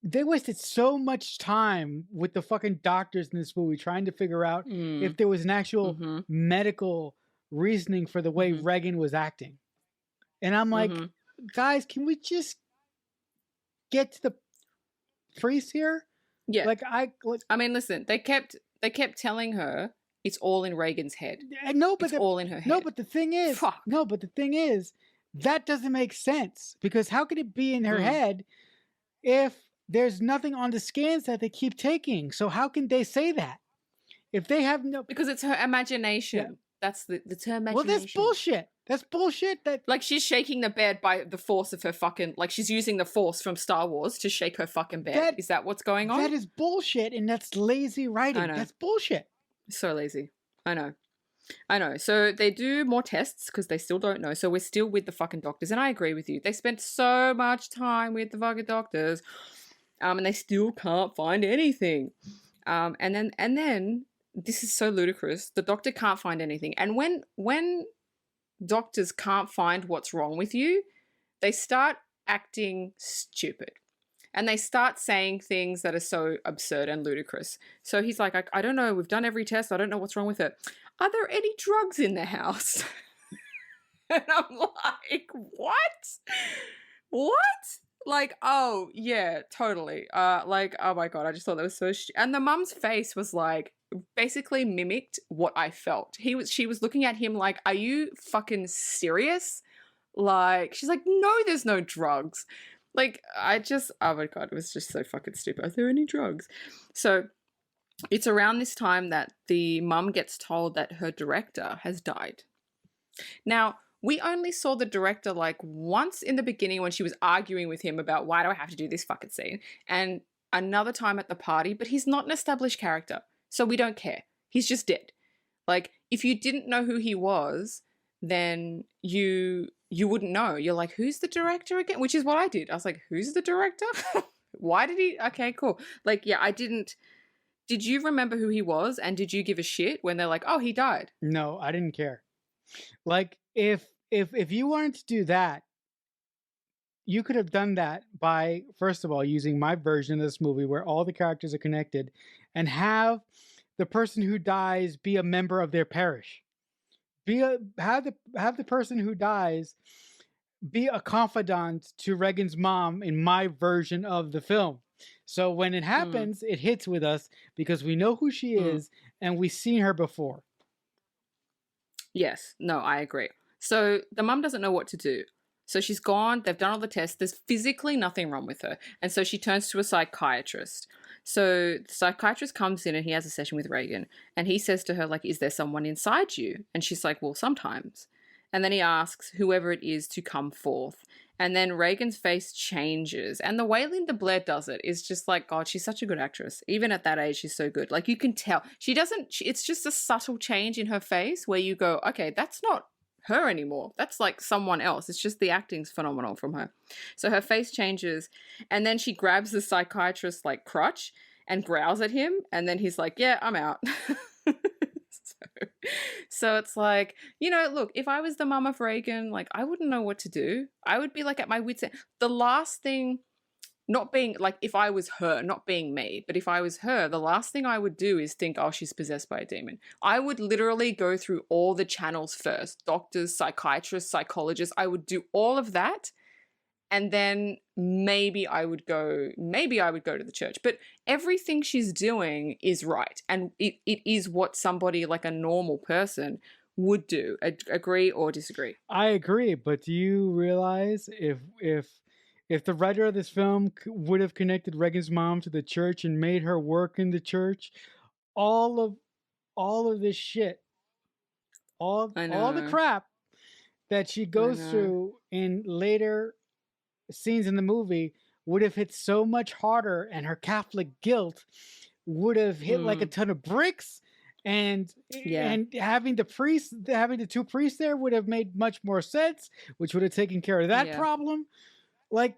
They wasted so much time with the fucking doctors in this movie trying to figure out Mm. if there was an actual Mm-hmm. medical reasoning for the way Mm-hmm. Regan was acting. And I'm like, Mm-hmm. guys, can we just get to the priest here? Yeah. Like I mean, listen, they kept telling her it's all in Reagan's head. no, but It's all in her head. no, but the thing is, Fuck. no, but the thing is, that doesn't make sense, because how could it be in her head if there's nothing on the scans that they keep taking? So how can they say that if they have no? Because it's her imagination. Yeah. That's the term imagination. Well, that's bullshit. That's bullshit. That like, she's shaking the bed by the force of her fucking, like, she's using the force from Star Wars to shake her fucking bed. Is that what's going on? That is bullshit, and that's lazy writing. I know. That's bullshit. So lazy. I know. So they do more tests because they still don't know. So we're still with the fucking doctors, and I agree with you. They spent so much time with the fucking doctors, and they still can't find anything. And then this is so ludicrous. The doctor can't find anything, and when doctors can't find what's wrong with you, they start acting stupid. And they start saying things that are so absurd and ludicrous. So he's like, I don't know, we've done every test, I don't know what's wrong with it. Are there any drugs in the house? And I'm like, what? Like, oh, yeah, totally. Like, oh my god, I just thought that was so and the mum's face was like, basically mimicked what I felt. She was looking at him like, are you fucking serious? Like, she's like, no, there's no drugs. Like, oh my god, it was just so fucking stupid. Are there any drugs? So it's around this time that the mum gets told that her director has died. Now, we only saw the director like once in the beginning when she was arguing with him about why do I have to do this fucking scene, and another time at the party, but he's not an established character, so we don't care. He's just dead. Like, if you didn't know who he was, then you wouldn't know. You're like, who's the director again? Which is what I did. I was like, who's the director? Why did he? Okay, cool. Like, yeah, I didn't. Did you remember who he was? And did you give a shit when they're like, oh, he died? No, I didn't care. Like, if you wanted to do that, you could have done that by, first of all, using my version of this movie where all the characters are connected, and have the person who dies be a member of their parish. Have the person who dies be a confidant to Regan's mom in my version of the film. So when it happens, it hits with us because we know who she is and we've seen her before. Yes. No, I agree. So the mum doesn't know what to do. So she's gone, they've done all the tests, there's physically nothing wrong with her. And so she turns to a psychiatrist. So the psychiatrist comes in and he has a session with Regan. And he says to her, like, is there someone inside you? And she's like, well, sometimes. And then he asks whoever it is to come forth. And then Regan's face changes. And the way Linda Blair does it is just like, God, she's such a good actress. Even at that age, she's so good. Like, you can tell. It's just a subtle change in her face where you go, okay, that's not her anymore. That's like someone else. It's just the acting's phenomenal from her. So her face changes, and then she grabs the psychiatrist's like crutch and growls at him, and then he's like, "Yeah, I'm out." so, so it's like, look, if I was the mum of Reagan, like I wouldn't know what to do. I would be like at my wits' end. The last thing, not being like, if I was her, not being me, but if I was her, the last thing I would do is think, oh, she's possessed by a demon. I would literally go through all the channels first, doctors, psychiatrists, psychologists. I would do all of that. And then maybe I would go to the church. But everything she's doing is right. And it is what somebody like a normal person would do. Agree or disagree? I agree, but do you realize if the writer of this film would have connected Reagan's mom to the church and made her work in the church, all of this shit, all the crap that she goes through in later scenes in the movie would have hit so much harder, and her Catholic guilt would have hit like a ton of bricks. And having the two priests there would have made much more sense, which would have taken care of that problem. Like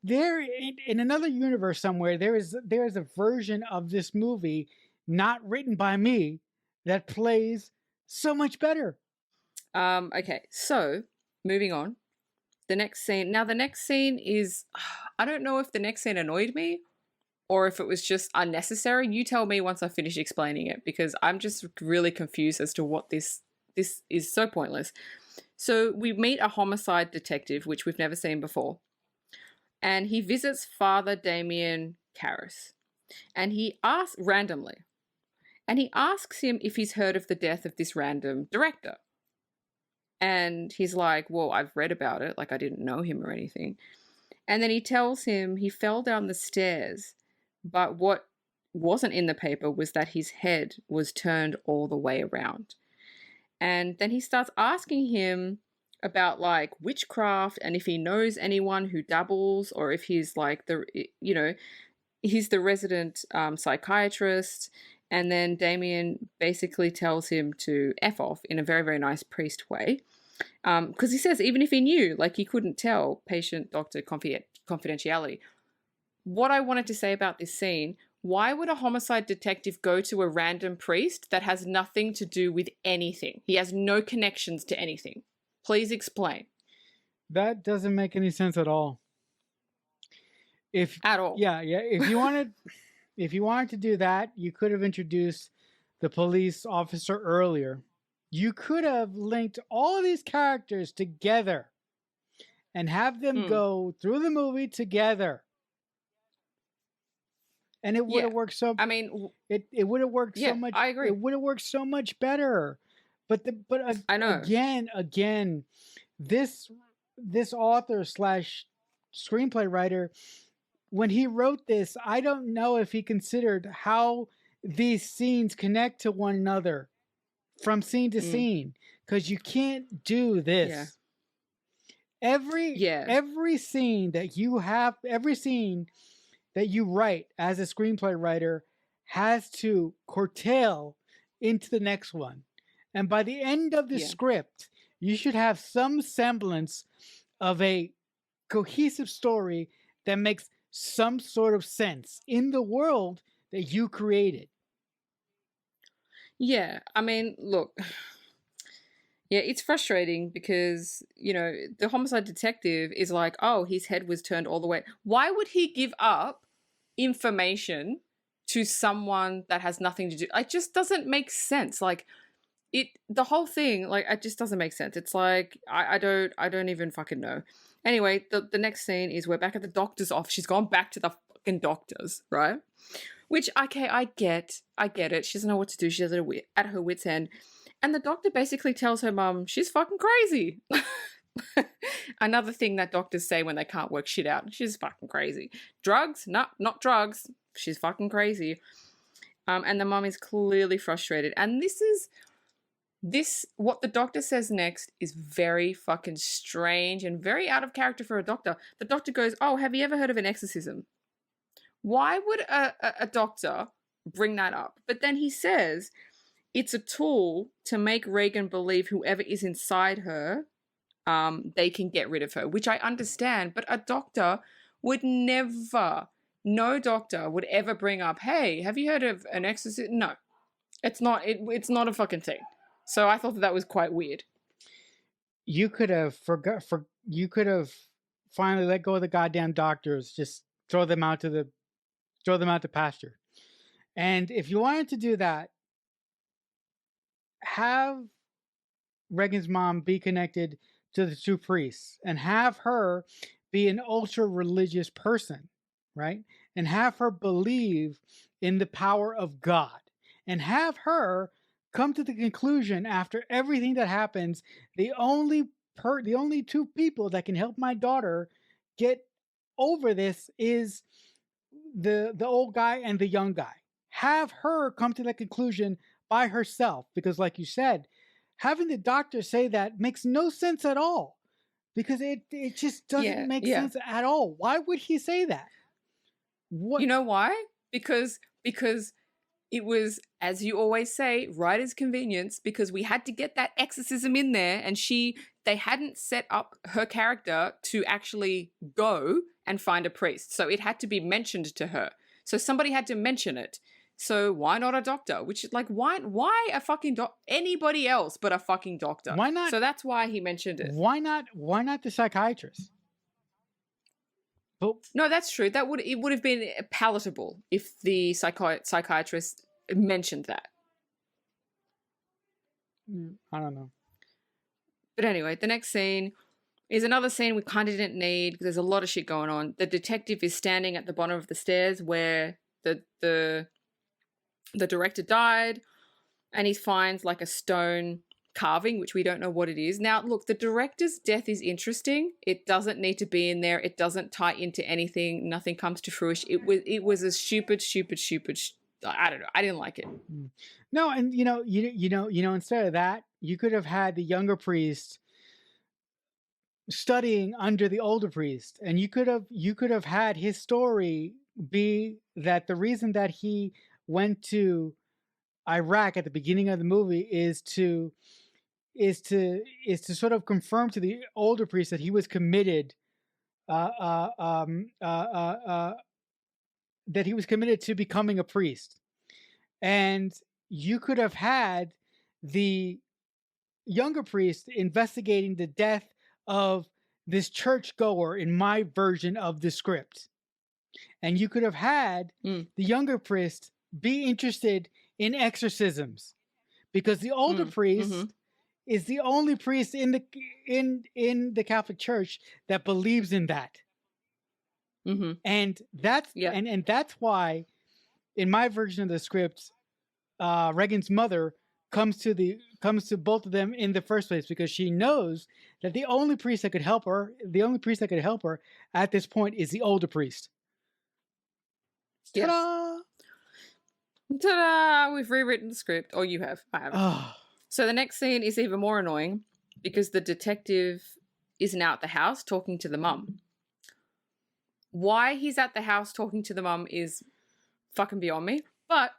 there in another universe somewhere, there is a version of this movie not written by me that plays so much better. Okay, so moving on. The next scene. Now, the next scene is, I don't know if the next scene annoyed me or if it was just unnecessary. You tell me once I finish explaining it, because I'm just really confused as to what this is so pointless. So we meet a homicide detective, which we've never seen before. And he visits Father Damien Karras. And he asks randomly. And he asks him if he's heard of the death of this random director. And he's like, well, I've read about it. Like, I didn't know him or anything. And then he tells him he fell down the stairs. But what wasn't in the paper was that his head was turned all the way around. And then he starts asking him about like witchcraft and if he knows anyone who dabbles, or if he's like he's the resident psychiatrist. And then Damien basically tells him to F off in a very, very nice priest way. Because he says even if he knew, like he couldn't tell patient-doctor confidentiality. What I wanted to say about this scene, why would a homicide detective go to a random priest that has nothing to do with anything? He has no connections to anything. Please explain. That doesn't make any sense at all. At all. Yeah. If you wanted to do that, you could have introduced the police officer earlier. You could have linked all of these characters together and have them go through the movie together. And it would have worked so. I mean, it would have worked so much. I agree. It would have worked so much better. But I know. Again, this author / screenplay writer, when he wrote this, I don't know if he considered how these scenes connect to one another from scene to scene, because you can't do this. Every scene that you write as a screenplay writer has to curtail into the next one. And by the end of the script, you should have some semblance of a cohesive story that makes some sort of sense in the world that you created. Yeah, I mean, look, it's frustrating because, the homicide detective is like, oh, his head was turned all the way. Why would he give up information to someone that has nothing to do? It just doesn't make sense. Like, the whole thing, like, it just doesn't make sense. It's like, I don't even fucking know. Anyway, the next scene is we're back at the doctor's office. She's gone back to the fucking doctors, right? Which, okay, I get it. She doesn't know what to do. She's at her wit's end. And the doctor basically tells her mum she's fucking crazy. Another thing that doctors say when they can't work shit out. She's fucking crazy. Drugs? No, not drugs. She's fucking crazy. And the mum is clearly frustrated. And what the doctor says next is very fucking strange and very out of character for a doctor. The doctor goes, oh, have you ever heard of an exorcism? Why would a doctor bring that up? But then he says, it's a tool to make Regan believe whoever is inside her, they can get rid of her, which I understand. But a doctor would never, no doctor would ever bring up, hey, have you heard of an exorcist? No, it's not. It's not a fucking thing. So I thought that was quite weird. You could have you could have finally let go of the goddamn doctors. Just throw them out to pasture. And if you wanted to do that, have Regan's mom be connected to the two priests and have her be an ultra religious person, right? And have her believe in the power of God and have her come to the conclusion after everything that happens, the only two people that can help my daughter get over this is the old guy and the young guy. Have her come to that conclusion by herself, because like you said, having the doctor say that makes no sense at all, because it just doesn't make sense at all. Why would he say that? What? You know why? Because it was, as you always say, writer's convenience, because we had to get that exorcism in there, and they hadn't set up her character to actually go and find a priest. So it had to be mentioned to her. So somebody had to mention it. So why not a doctor? Which is like, why a fucking anybody else but a fucking doctor? Why not? So that's why he mentioned it. Why not the psychiatrist? But no, that's true. It would have been palatable if the psychiatrist mentioned that. I don't know. But anyway, the next scene is another scene we kind of didn't need because there's a lot of shit going on. The detective is standing at the bottom of the stairs where the director died, and he finds like a stone carving, which we don't know what it is. Now, look, the director's death is interesting. It doesn't need to be in there. It doesn't tie into anything. Nothing comes to fruition. It was a stupid. I don't know. I didn't like it. No, and you know, instead of that, you could have had the younger priest studying under the older priest, and you could have had his story be that the reason that he went to Iraq at the beginning of the movie is to sort of confirm to the older priest that he was committed that he was committed to becoming a priest. And you could have had the younger priest investigating the death of this churchgoer in my version of the script. And you could have had the younger priest be interested in exorcisms, because the older priest is the only priest in the Catholic Church that believes in that. And that's and that's why in my version of the script, Regan's mother comes to both of them in the first place, because she knows that the only priest that could help her at this point is the older priest. Yes. Ta-da! Ta-da! We've rewritten the script. Or you have. I haven't. Oh. So the next scene is even more annoying because the detective is now at the house talking to the mum. Why he's at the house talking to the mum is fucking beyond me. But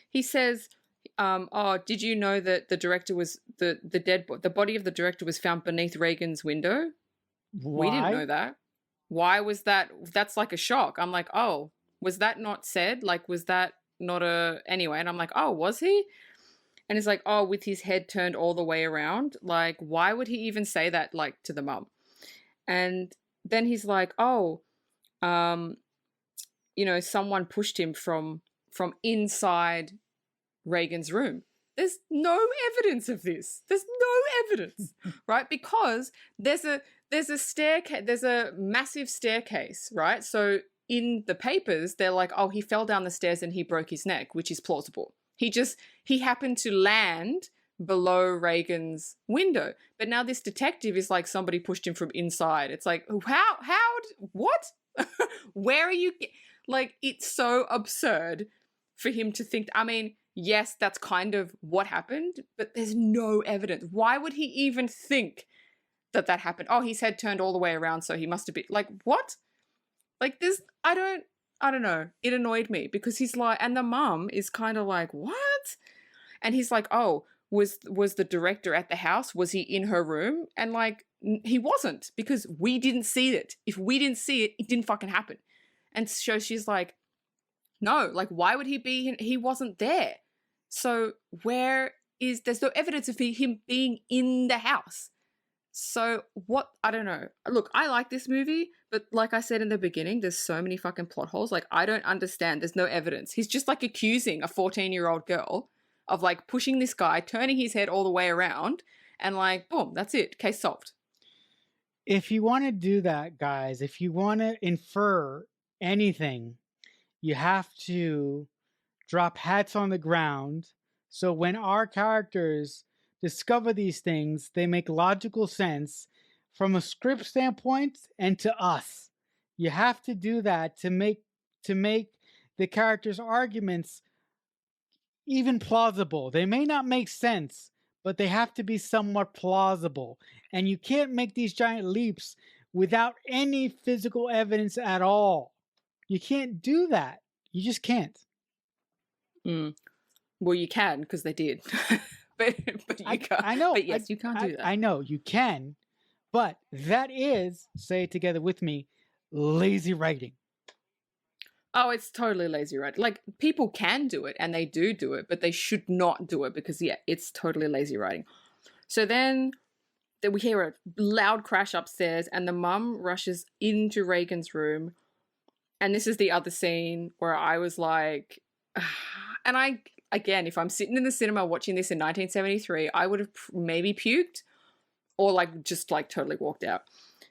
he says, oh, did you know that the director was the body of the director was found beneath Regan's window? Why? We didn't know that. Why was that? That's like a shock. I'm like, oh, was that not said? Like, was that not anyway? And I'm like, oh, was he? And it's like, oh, with his head turned all the way around. Like, why would he even say that, like, to the mum? And then he's like, oh, someone pushed him from inside Regan's room. There's no evidence of this. There's no evidence, right? Because there's a staircase, there's a massive staircase, right? So in the papers, they're like, oh, he fell down the stairs and he broke his neck, which is plausible. He happened to land below Regan's window. But now this detective is like, somebody pushed him from inside. It's like, what? Where are you? Like, it's so absurd for him to think. I mean, yes, that's kind of what happened, but there's no evidence. Why would he even think that happened? Oh, his head turned all the way around, so he must have been like, what? Like this, I don't know. It annoyed me because he's like, and the mum is kind of like, what? And he's like, oh, was the director at the house? Was he in her room? And like, he wasn't, because we didn't see it. If we didn't see it, it didn't fucking happen. And so she's like, no, like, why would he be? He wasn't there. So there's no evidence of him being in the house. So what? I don't know. Look, I like this movie, but like I said in the beginning, there's so many fucking plot holes. Like, I don't understand. There's no evidence. He's just like accusing a 14-year-old girl of like pushing this guy, turning his head all the way around, and like, boom, that's it. Case solved. If you want to do that, guys, if you want to infer anything, you have to drop hats on the ground. So when our characters discover these things, they make logical sense from a script standpoint and to us. You have to do that to make the characters' arguments even plausible. They may not make sense, but they have to be somewhat plausible. And you can't make these giant leaps without any physical evidence at all. You can't do that. You just can't. Well, you can, because they did. but you can't. I know. But yes, you can't do that. I know you can, but that is, say it together with me, lazy writing. Oh, it's totally lazy writing. Like, people can do it, and they do it, but they should not do it, because yeah, it's totally lazy writing. So then we hear a loud crash upstairs, and the mum rushes into Reagan's room. And this is the other scene where I was like, and again, if I'm sitting in the cinema watching this in 1973, I would have maybe puked or like just like totally walked out.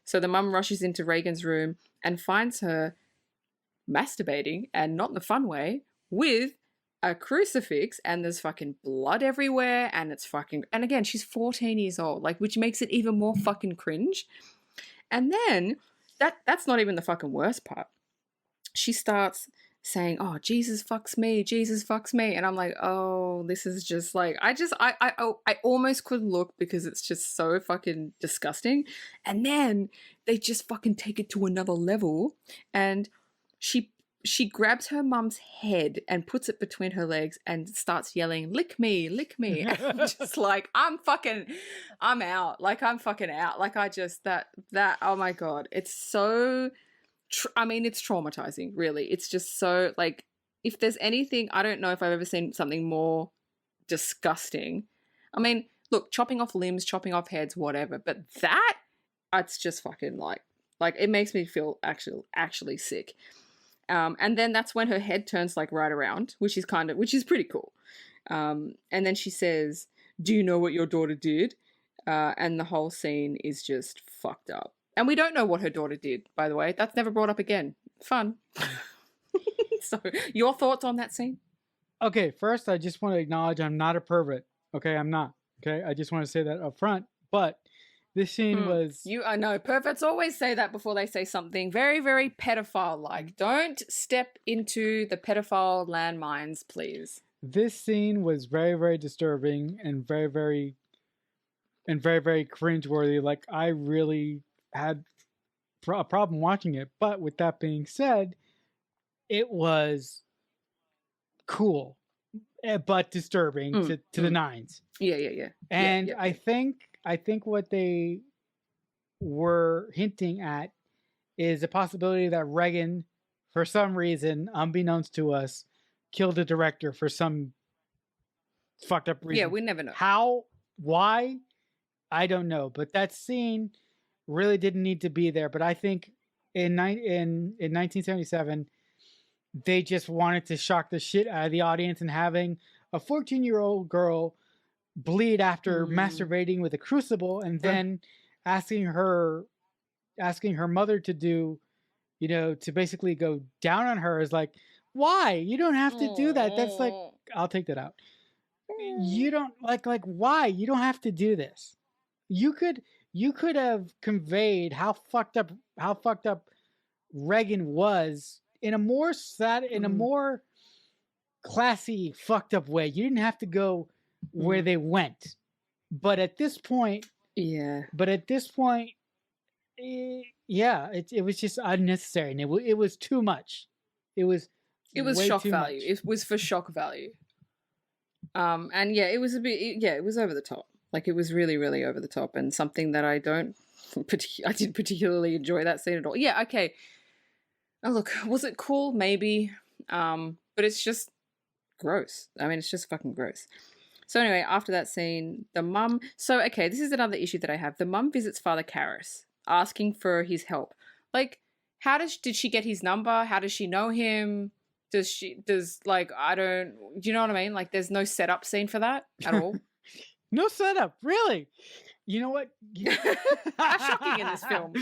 So the mum rushes into Reagan's room and finds her masturbating, and not in the fun way, with a crucifix, and there's fucking blood everywhere, and it's fucking, and again, she's 14 years old, like, which makes it even more fucking cringe. And then that's not even the fucking worst part. She starts saying, oh, Jesus fucks me. And I'm like, oh, this is just like, I almost could look, because it's just so fucking disgusting. And then they just fucking take it to another level, and she grabs her mum's head and puts it between her legs and starts yelling, lick me. And I'm just like, I'm out. Like, I'm fucking out. Like, I just, that, oh my God. It's so, it's traumatizing, really. It's just so, like, if there's anything, I don't know if I've ever seen something more disgusting. I mean, look, chopping off limbs, chopping off heads, whatever. But that, it's just fucking like it makes me feel actually sick. And then that's when her head turns like right around, which is pretty cool. And then she says, do you know what your daughter did? And the whole scene is just fucked up. And we don't know what her daughter did, by the way. That's never brought up again. Fun. So, your thoughts on that scene? Okay, first, I just want to acknowledge I'm not a pervert. Okay, I'm not. Okay, I just want to say that up front. But this scene was... I know, perverts always say that before they say something very, very pedophile-like. Don't step into the pedophile landmines, please. This scene was very, very disturbing and very, very cringeworthy. Like, I really had a problem watching it. But with that being said, it was cool, but disturbing to the nines. Yeah. And I think what they were hinting at is a possibility that Reagan, for some reason, unbeknownst to us, killed the director for some fucked up reason. Yeah, we never know. How? Why? I don't know. But that scene really didn't need to be there. But I think in 1977, they just wanted to shock the shit out of the audience, and having a 14-year-old girl bleed after masturbating with a crucible, and then asking her mother to do, to basically go down on her, is like, why? You don't have to do that. That's like, I'll take that out. You don't like why? You don't have to do this. You could have conveyed how fucked up Reagan was in a more more classy fucked up way. You didn't have to go where they went. But at this point, it was just unnecessary, and it was too much. It was shock value. It was for shock value. And yeah, it was a bit, yeah, it was over the top. Like, it was really, really over the top, and something that I don't, I didn't particularly enjoy that scene at all. Yeah, okay. Oh, look, was it cool? Maybe. But it's just gross. I mean, it's just fucking gross. So anyway, after that scene, the mum. So okay, this is another issue that I have. The mum visits Father Karras, asking for his help. Like, did she get his number? How does she know him? Does like, I don't. Do you know what I mean? Like, there's no setup scene for that at all. No setup, really. You know what? How shocking in this film.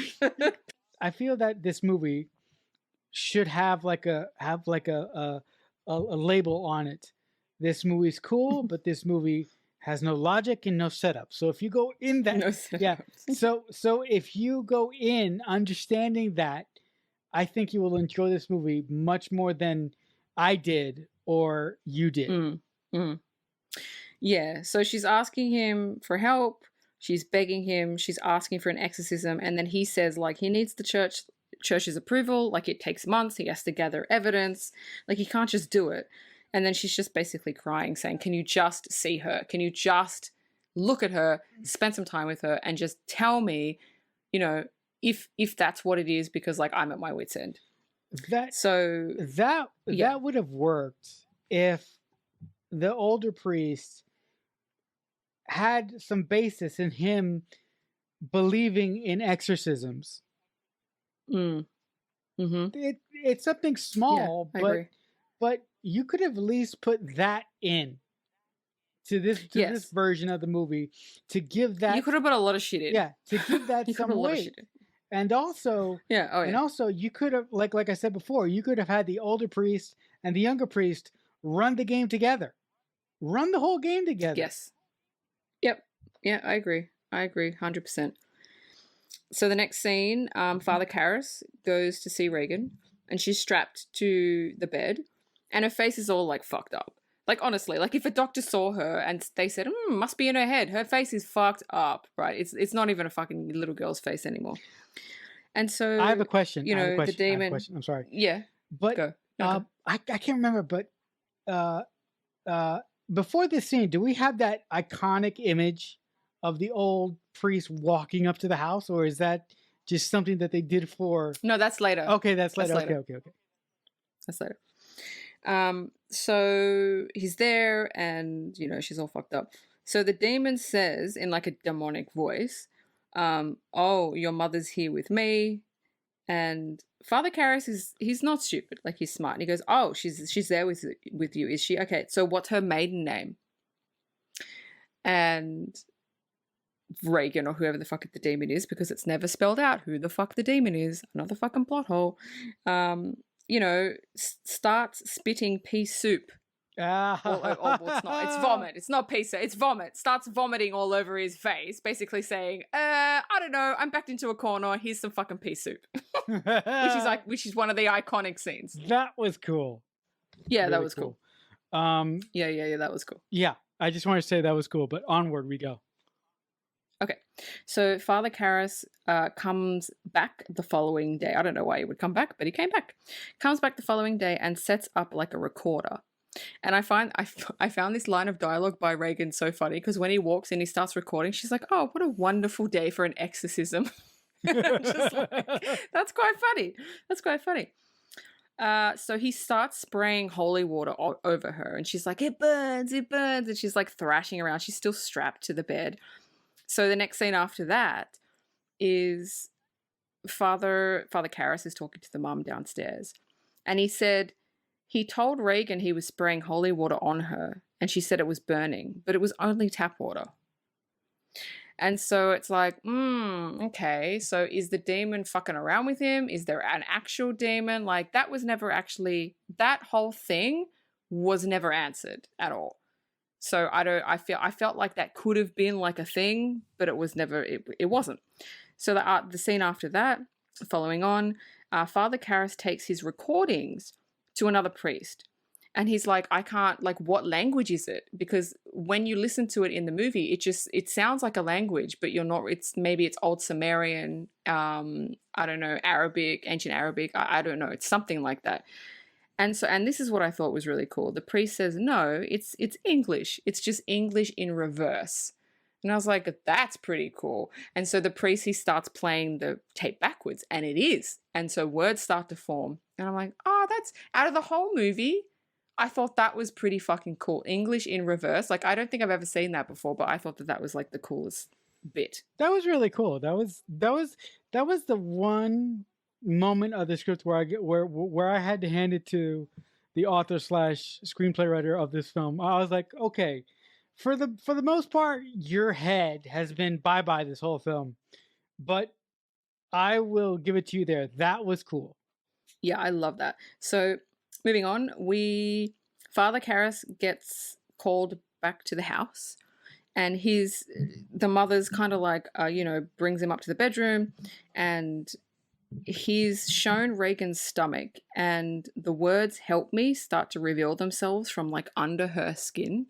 I feel that this movie should have like a label on it. This movie's cool, but this movie has no logic and no setup. So if you go in that, No yeah. setups. So if you go in understanding that, I think you will enjoy this movie much more than I did or you did. Mm. Yeah. So she's asking him for help. She's begging him. She's asking for an exorcism, and then he says like he needs the church's approval. Like, it takes months. He has to gather evidence. Like, he can't just do it. And then she's just basically crying, saying, "Can you just see her? Can you just look at her, spend some time with her, and just tell me, you know, if that's what it is? Because like, I'm at my wit's end." That So that yeah, that would have worked if the older priest had some basis in him believing in exorcisms. mm. Mm-hmm. It's something Yeah, small, I agree. but you could have at least put that in to this Yes, version of the movie to give you that, could have put a lot of shit in. yeah, to give that You could put some a lot of weight. shit in. And also Yeah. Oh and yeah. also you could have, like I said before, you could have had the older priest and the younger priest run the game together. Run the whole game together. Yes. Yep. Yeah, I agree. 100%. So the next scene, Father Karras goes to see Regan, and she's strapped to the bed, and her face is all like fucked up. Like, honestly, like if a doctor saw her and they said, "Must be in her head," her face is fucked up, right? It's not even a fucking little girl's face anymore. And I have so, a question. the demon. I'm sorry. Yeah. But Go. No, go. I can't remember, but uh before this scene, do we have that iconic image of the old priest walking up to the house, or is that just something that they did for? No, that's later. Okay, that's later. That's later. Okay. That's later. So he's there, and she's all fucked up. So the demon says in like a demonic voice, "Oh, your mother's here with me." And Father Karras he's not stupid, like he's smart. And he goes, "Oh, she's there with you, is she? Okay, so what's her maiden name?" And Regan, or whoever the fuck the demon is, because it's never spelled out who the fuck the demon is, another fucking plot hole, starts spitting pea soup. Well, it's not. It's vomit. It's not pea soup. It's vomit. Starts vomiting all over his face, basically saying, I don't know, I'm backed into a corner. Here's some fucking pea soup. which is one of the iconic scenes. That was cool. Yeah, Really that was cool. Yeah, that was cool. Yeah, I just want to say that was cool, but onward we go. Okay, so Father Karras comes back the following day. I don't know why he would come back, but he came back. Comes back the following day and sets up like a recorder. And I found this line of dialogue by Regan so funny, because when he walks in, he starts recording. She's like, "Oh, what a wonderful day for an exorcism." Just like, that's quite funny. That's quite funny. So he starts spraying holy water over her, and she's like, "It burns, it burns," and she's like thrashing around. She's still strapped to the bed. So the next scene after that is Father Karras is talking to the mum downstairs, and he said he told Regan he was spraying holy water on her, and she said it was burning, but it was only tap water. And so it's like, okay, so is the demon fucking around with him? Is there an actual demon? Like, that whole thing was never answered at all. So I felt like that could have been like a thing, but it was never, it wasn't. So the scene after that, following on, Father Karras takes his recordings to another priest. And he's like, I can't, like, what language is it? Because when you listen to it in the movie, it sounds like a language, but maybe it's Old Sumerian, I don't know, Arabic, ancient Arabic, I don't know, it's something like that. And this is what I thought was really cool. The priest says, "No, it's English. It's just English in reverse." And I was like, "That's pretty cool." And so the priest, he starts playing the tape backwards, and it is. And so words start to form. And I'm like, "Oh, that's out of the whole movie." I thought that was pretty fucking cool. English in reverse. Like, I don't think I've ever seen that before, but I thought that was like the coolest bit. That was really cool. That was the one moment of the script where where I had to hand it to the author slash screenplay writer of this film. I was like, okay, for the most part, your head has been bye bye this whole film, but I will give it to you there. That was cool. Yeah, I love that. So moving on, Father Karras gets called back to the house, and the mother's kind of like brings him up to the bedroom, and he's shown Reagan's stomach, and the words "help me" start to reveal themselves from like under her skin.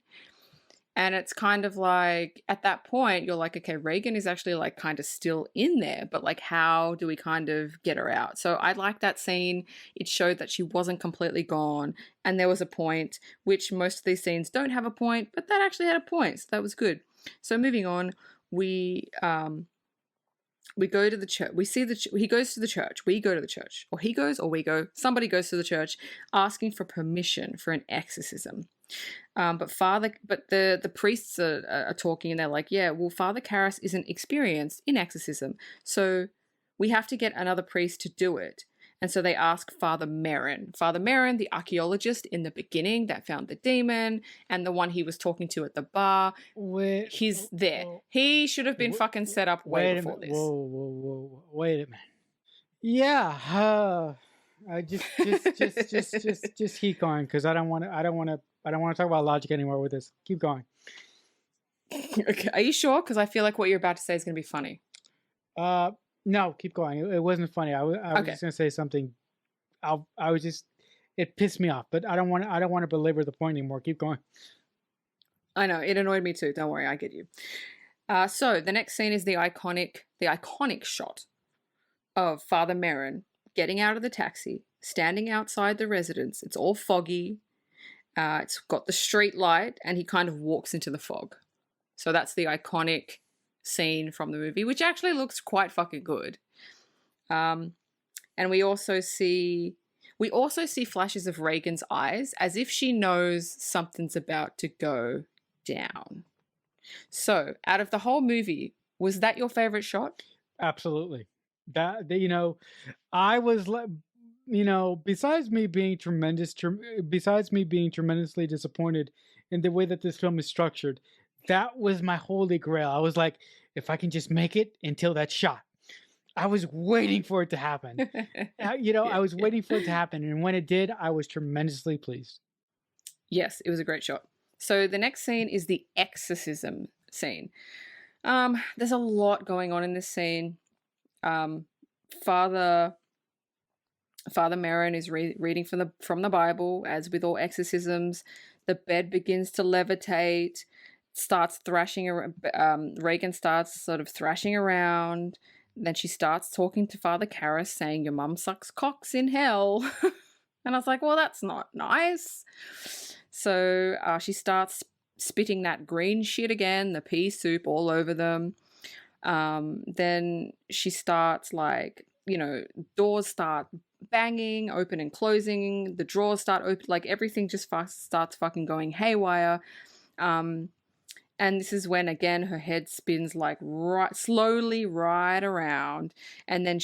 And it's kind of like, at that point, you're like, okay, Reagan is actually like kind of still in there, but like, how do we kind of get her out? So I like that scene. It showed that she wasn't completely gone, and there was a point, which most of these scenes don't have a point, but that actually had a point. So that was good. So moving on, we go to the church. He goes to the church. We go to the church, or he goes, or we go. Somebody goes to the church asking for permission for an exorcism. But the priests are talking, and they're like, yeah, well, Father Karras isn't experienced in exorcism, so we have to get another priest to do it. And so they ask Father Merrin. Father Merrin, the archaeologist in the beginning that found the demon, and the one he was talking to at the bar, he's there. He should have been fucking set up way before this. Whoa. Wait a minute. Yeah. I just keep going, because I don't want to talk about logic anymore with this. Keep going. Okay, are you sure? Because I feel like what you're about to say is going to be funny. No, keep going. It wasn't funny. I was Okay. just gonna say something. It pissed me off, but I don't want to belabor the point anymore. Keep going. I know, it annoyed me too. Don't worry, I get you. So the next scene is the iconic shot of Father Merrin getting out of the taxi, standing outside the residence. It's all foggy. It's got the street light, and he kind of walks into the fog. So that's the iconic scene from the movie, which actually looks quite fucking good. And we also see flashes of Reagan's eyes, as if she knows something's about to go down. So, out of the whole movie, was that your favorite shot? Absolutely. I was like, besides me being tremendously disappointed in the way that this film is structured, that was my holy grail. I was like, if I can just make it until that shot. I was waiting for it to happen. I was waiting for it to happen, and when it did, I was tremendously pleased. Yes, it was a great shot. So the next scene is the exorcism scene. There's a lot going on in this scene. Father Merrin is reading from the Bible. As with all exorcisms, the bed begins to levitate, starts thrashing around. Reagan starts sort of thrashing around. Then she starts talking to Father Karras, saying, "Your mum sucks cocks in hell." And I was like, well, that's not nice. So she starts spitting that green shit again, the pea soup all over them. Then she starts like, doors start banging, open and closing, the drawers start open, like everything just starts fucking going haywire. And this is when, again, her head spins like slowly right around. And then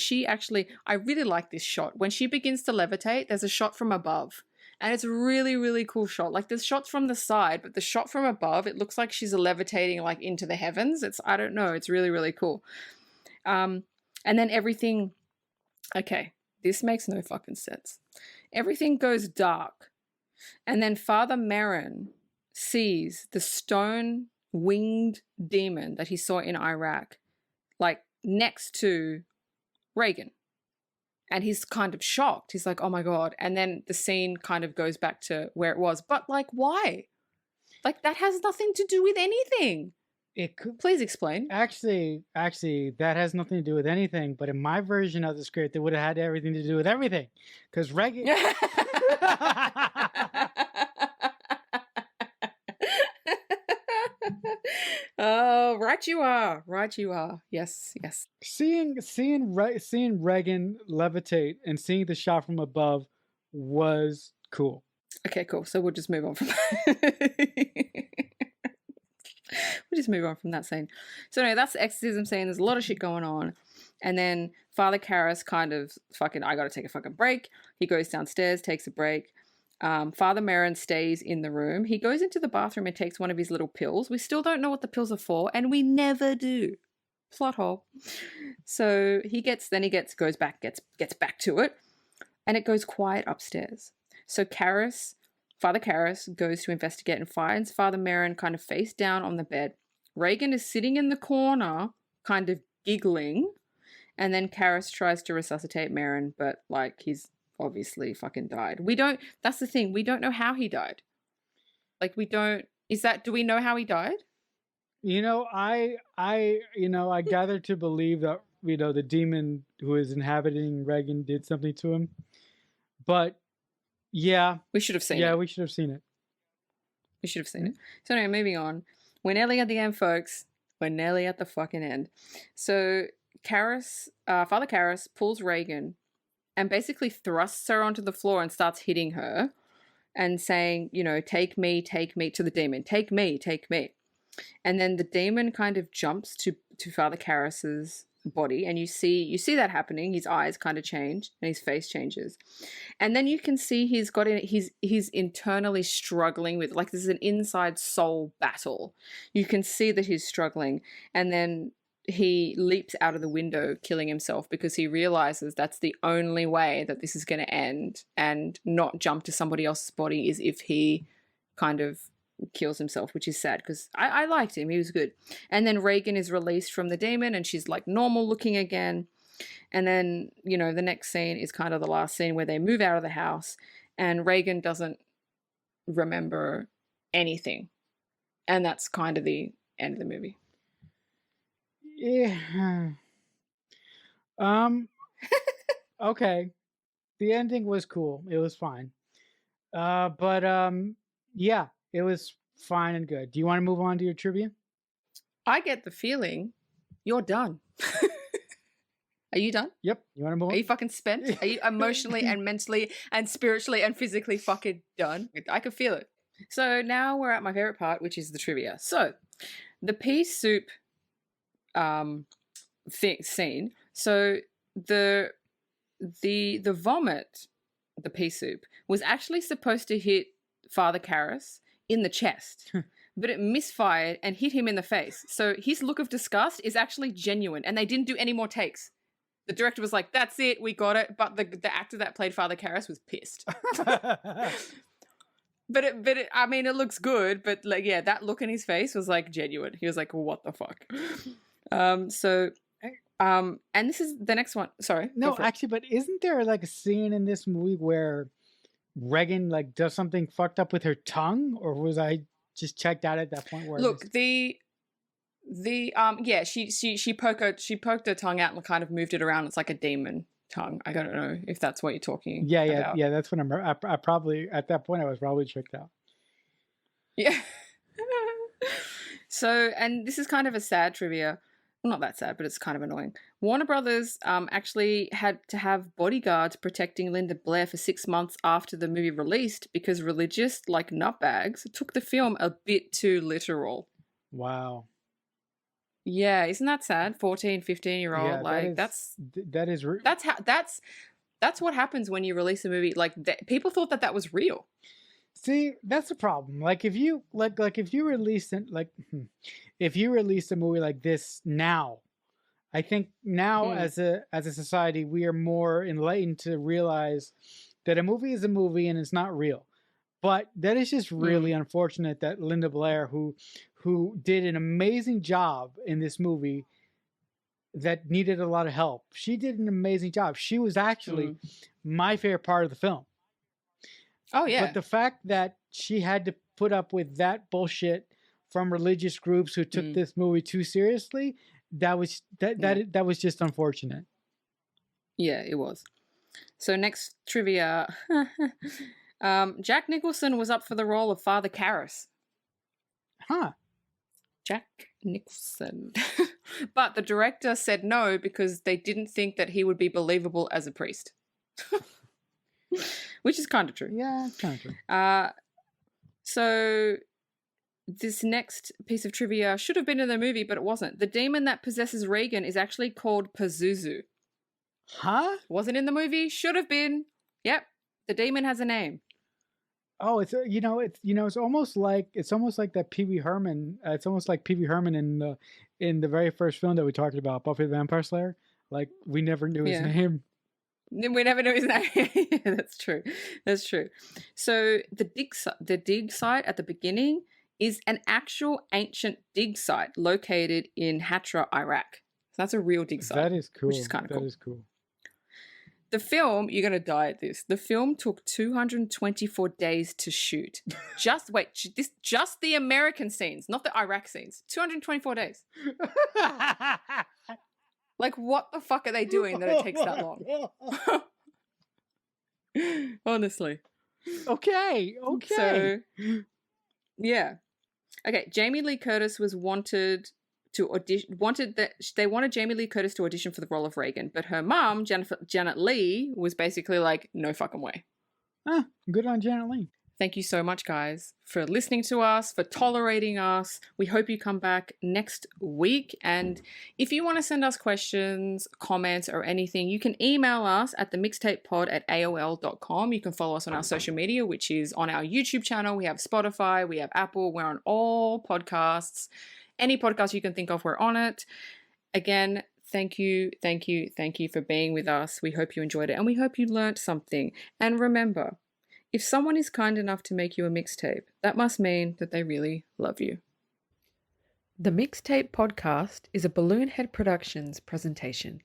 I really like this shot. When she begins to levitate, there's a shot from above. And it's a really, really cool shot. Like, there's shots from the side, but the shot from above, it looks like she's levitating like into the heavens. I don't know. It's really, really cool. And then everything, okay, this makes no fucking sense. Everything goes dark. And then Father Merrin sees the stone winged demon that he saw in Iraq, like next to Reagan. And he's kind of shocked. He's like, oh my God. And then the scene kind of goes back to where it was. But like, why? Like, that has nothing to do with anything. It could Please explain. actually, that has nothing to do with anything. But in my version of the script, it would have had everything to do with everything, because Reagan. Oh, right you are. Right you are. Yes, yes. Seeing Reagan levitate and seeing the shot from above was cool. Okay, cool. So we'll just move on from that. We'll just move on from that scene. So anyway, that's the exorcism scene. There's a lot of shit going on. And then Father Karras kind of fucking, I gotta take a fucking break. He goes downstairs, takes a break. Father Merrin stays in the room. He goes into the bathroom and takes one of his little pills. We still don't know what the pills are for, and we never do. Plot hole. So goes back to it, and it goes quiet upstairs. So Father Karras goes to investigate and finds Father Merrin kind of face down on the bed. Reagan is sitting in the corner, kind of giggling, and then Karras tries to resuscitate Merrin, but like he's obviously fucking died. That's the thing, we don't know how he died. Like do we know how he died? I gather to believe that, the demon who is inhabiting Reagan did something to him. But yeah. We should have seen it. Yeah, we should have seen it. We should have seen it. So anyway, moving on. We're nearly at the end, folks. We're nearly at the fucking end. So Father Karras pulls Reagan and basically thrusts her onto the floor and starts hitting her and saying, take me to the demon. Take me. And then the demon kind of jumps to Father Karras's body, and you see that happening. His eyes kind of change and his face changes. And then you can see he's internally struggling with, like, this is an inside soul battle. You can see that he's struggling. And then he leaps out of the window, killing himself, because he realizes that's the only way that this is going to end and not jump to somebody else's body is if he kind of kills himself, which is sad because I liked him. He was good. And then Reagan is released from the demon and she's like normal looking again. And then, the next scene is kind of the last scene where they move out of the house and Reagan doesn't remember anything. And that's kind of the end of the movie. Yeah. Okay. The ending was cool. It was fine. Yeah, it was fine and good. Do you want to move on to your trivia? I get the feeling you're done. Are you done? Yep. You want to move on? Are you fucking spent? Are you emotionally and mentally and spiritually and physically fucking done? I can feel it. So now we're at my favorite part, which is the trivia. So the pea soup scene. So the vomit, the pea soup, was actually supposed to hit Father Karras in the chest, but it misfired and hit him in the face. So his look of disgust is actually genuine, and they didn't do any more takes. The director was like, "That's it, we got it." But the actor that played Father Karras was pissed. But it looks good. But like, yeah, that look in his face was like genuine. He was like, "What the fuck?" And this is the next one. Sorry, no, actually, but isn't there like a scene in this movie where Reagan like does something fucked up with her tongue, or was I just checked out at that point? Where look, she poked her tongue out and kind of moved it around. It's like a demon tongue. I don't know if that's what you're talking about. Yeah, that's what I probably at that point I was probably tricked out. Yeah. So, and this is kind of a sad trivia. Well, not that sad, but it's kind of annoying. Warner Brothers actually had to have bodyguards protecting Linda Blair for 6 months after the movie released because religious, like nutbags, took the film a bit too literal. Wow. Yeah, isn't that sad? 14, 15-year-old, yeah, like that's what happens when you release a movie. Like people thought that was real. See, that's the problem. Like if you if you released a movie like this now, I think now as a society we are more enlightened to realize that a movie is a movie and it's not real. But that is just really unfortunate that Linda Blair, who did an amazing job in this movie that needed a lot of help. She did an amazing job. She was actually my favorite part of the film. Oh, yeah. But the fact that she had to put up with that bullshit from religious groups who took Mm, this movie too seriously. That was yeah. that was just unfortunate. Yeah, it was. So next trivia. Jack Nicholson was up for the role of Father Karras. Huh. Jack Nicholson. But the director said no because they didn't think that he would be believable as a priest. Which is kind of true. Yeah, it's kind of true. So this next piece of trivia should have been in the movie, but it wasn't. The demon that possesses Regan is actually called Pazuzu. Huh? Wasn't in the movie, should have been. Yep, the demon has a name. Oh, it's it's almost like that Pee Wee Herman. It's almost like Pee Wee Herman in the very first film that we talked about, Buffy the Vampire Slayer. Like we never knew his Yeah. name. We never knew his name. Yeah, that's true. That's true. So the dig site at the beginning is an actual ancient dig site located in Hatra, Iraq. So that's a real dig site. That is cool. Which is kind of cool. That is cool. The film, you're going to die at this. The film took 224 days to shoot. Just the American scenes, not the Iraq scenes. 224 days. Like, what the fuck are they doing that it takes that long? Honestly. Okay. So, yeah. Okay, Jamie Lee Curtis was wanted Jamie Lee Curtis to audition for the role of Regan, but her mom, Janet Leigh, was basically like, no fucking way. Good on Janet Leigh. Thank you so much, guys, for listening to us, for tolerating us. We hope you come back next week. And if you want to send us questions, comments, or anything, you can email us at themixtapepod@aol.com. You can follow us on our social media, which is on our YouTube channel. We have Spotify, we have Apple, we're on all podcasts. Any podcast you can think of, we're on it. Again, thank you for being with us. We hope you enjoyed it, and we hope you learned something. And remember, if someone is kind enough to make you a mixtape, that must mean that they really love you. The Mixtape Podcast is a Balloonhead Productions presentation.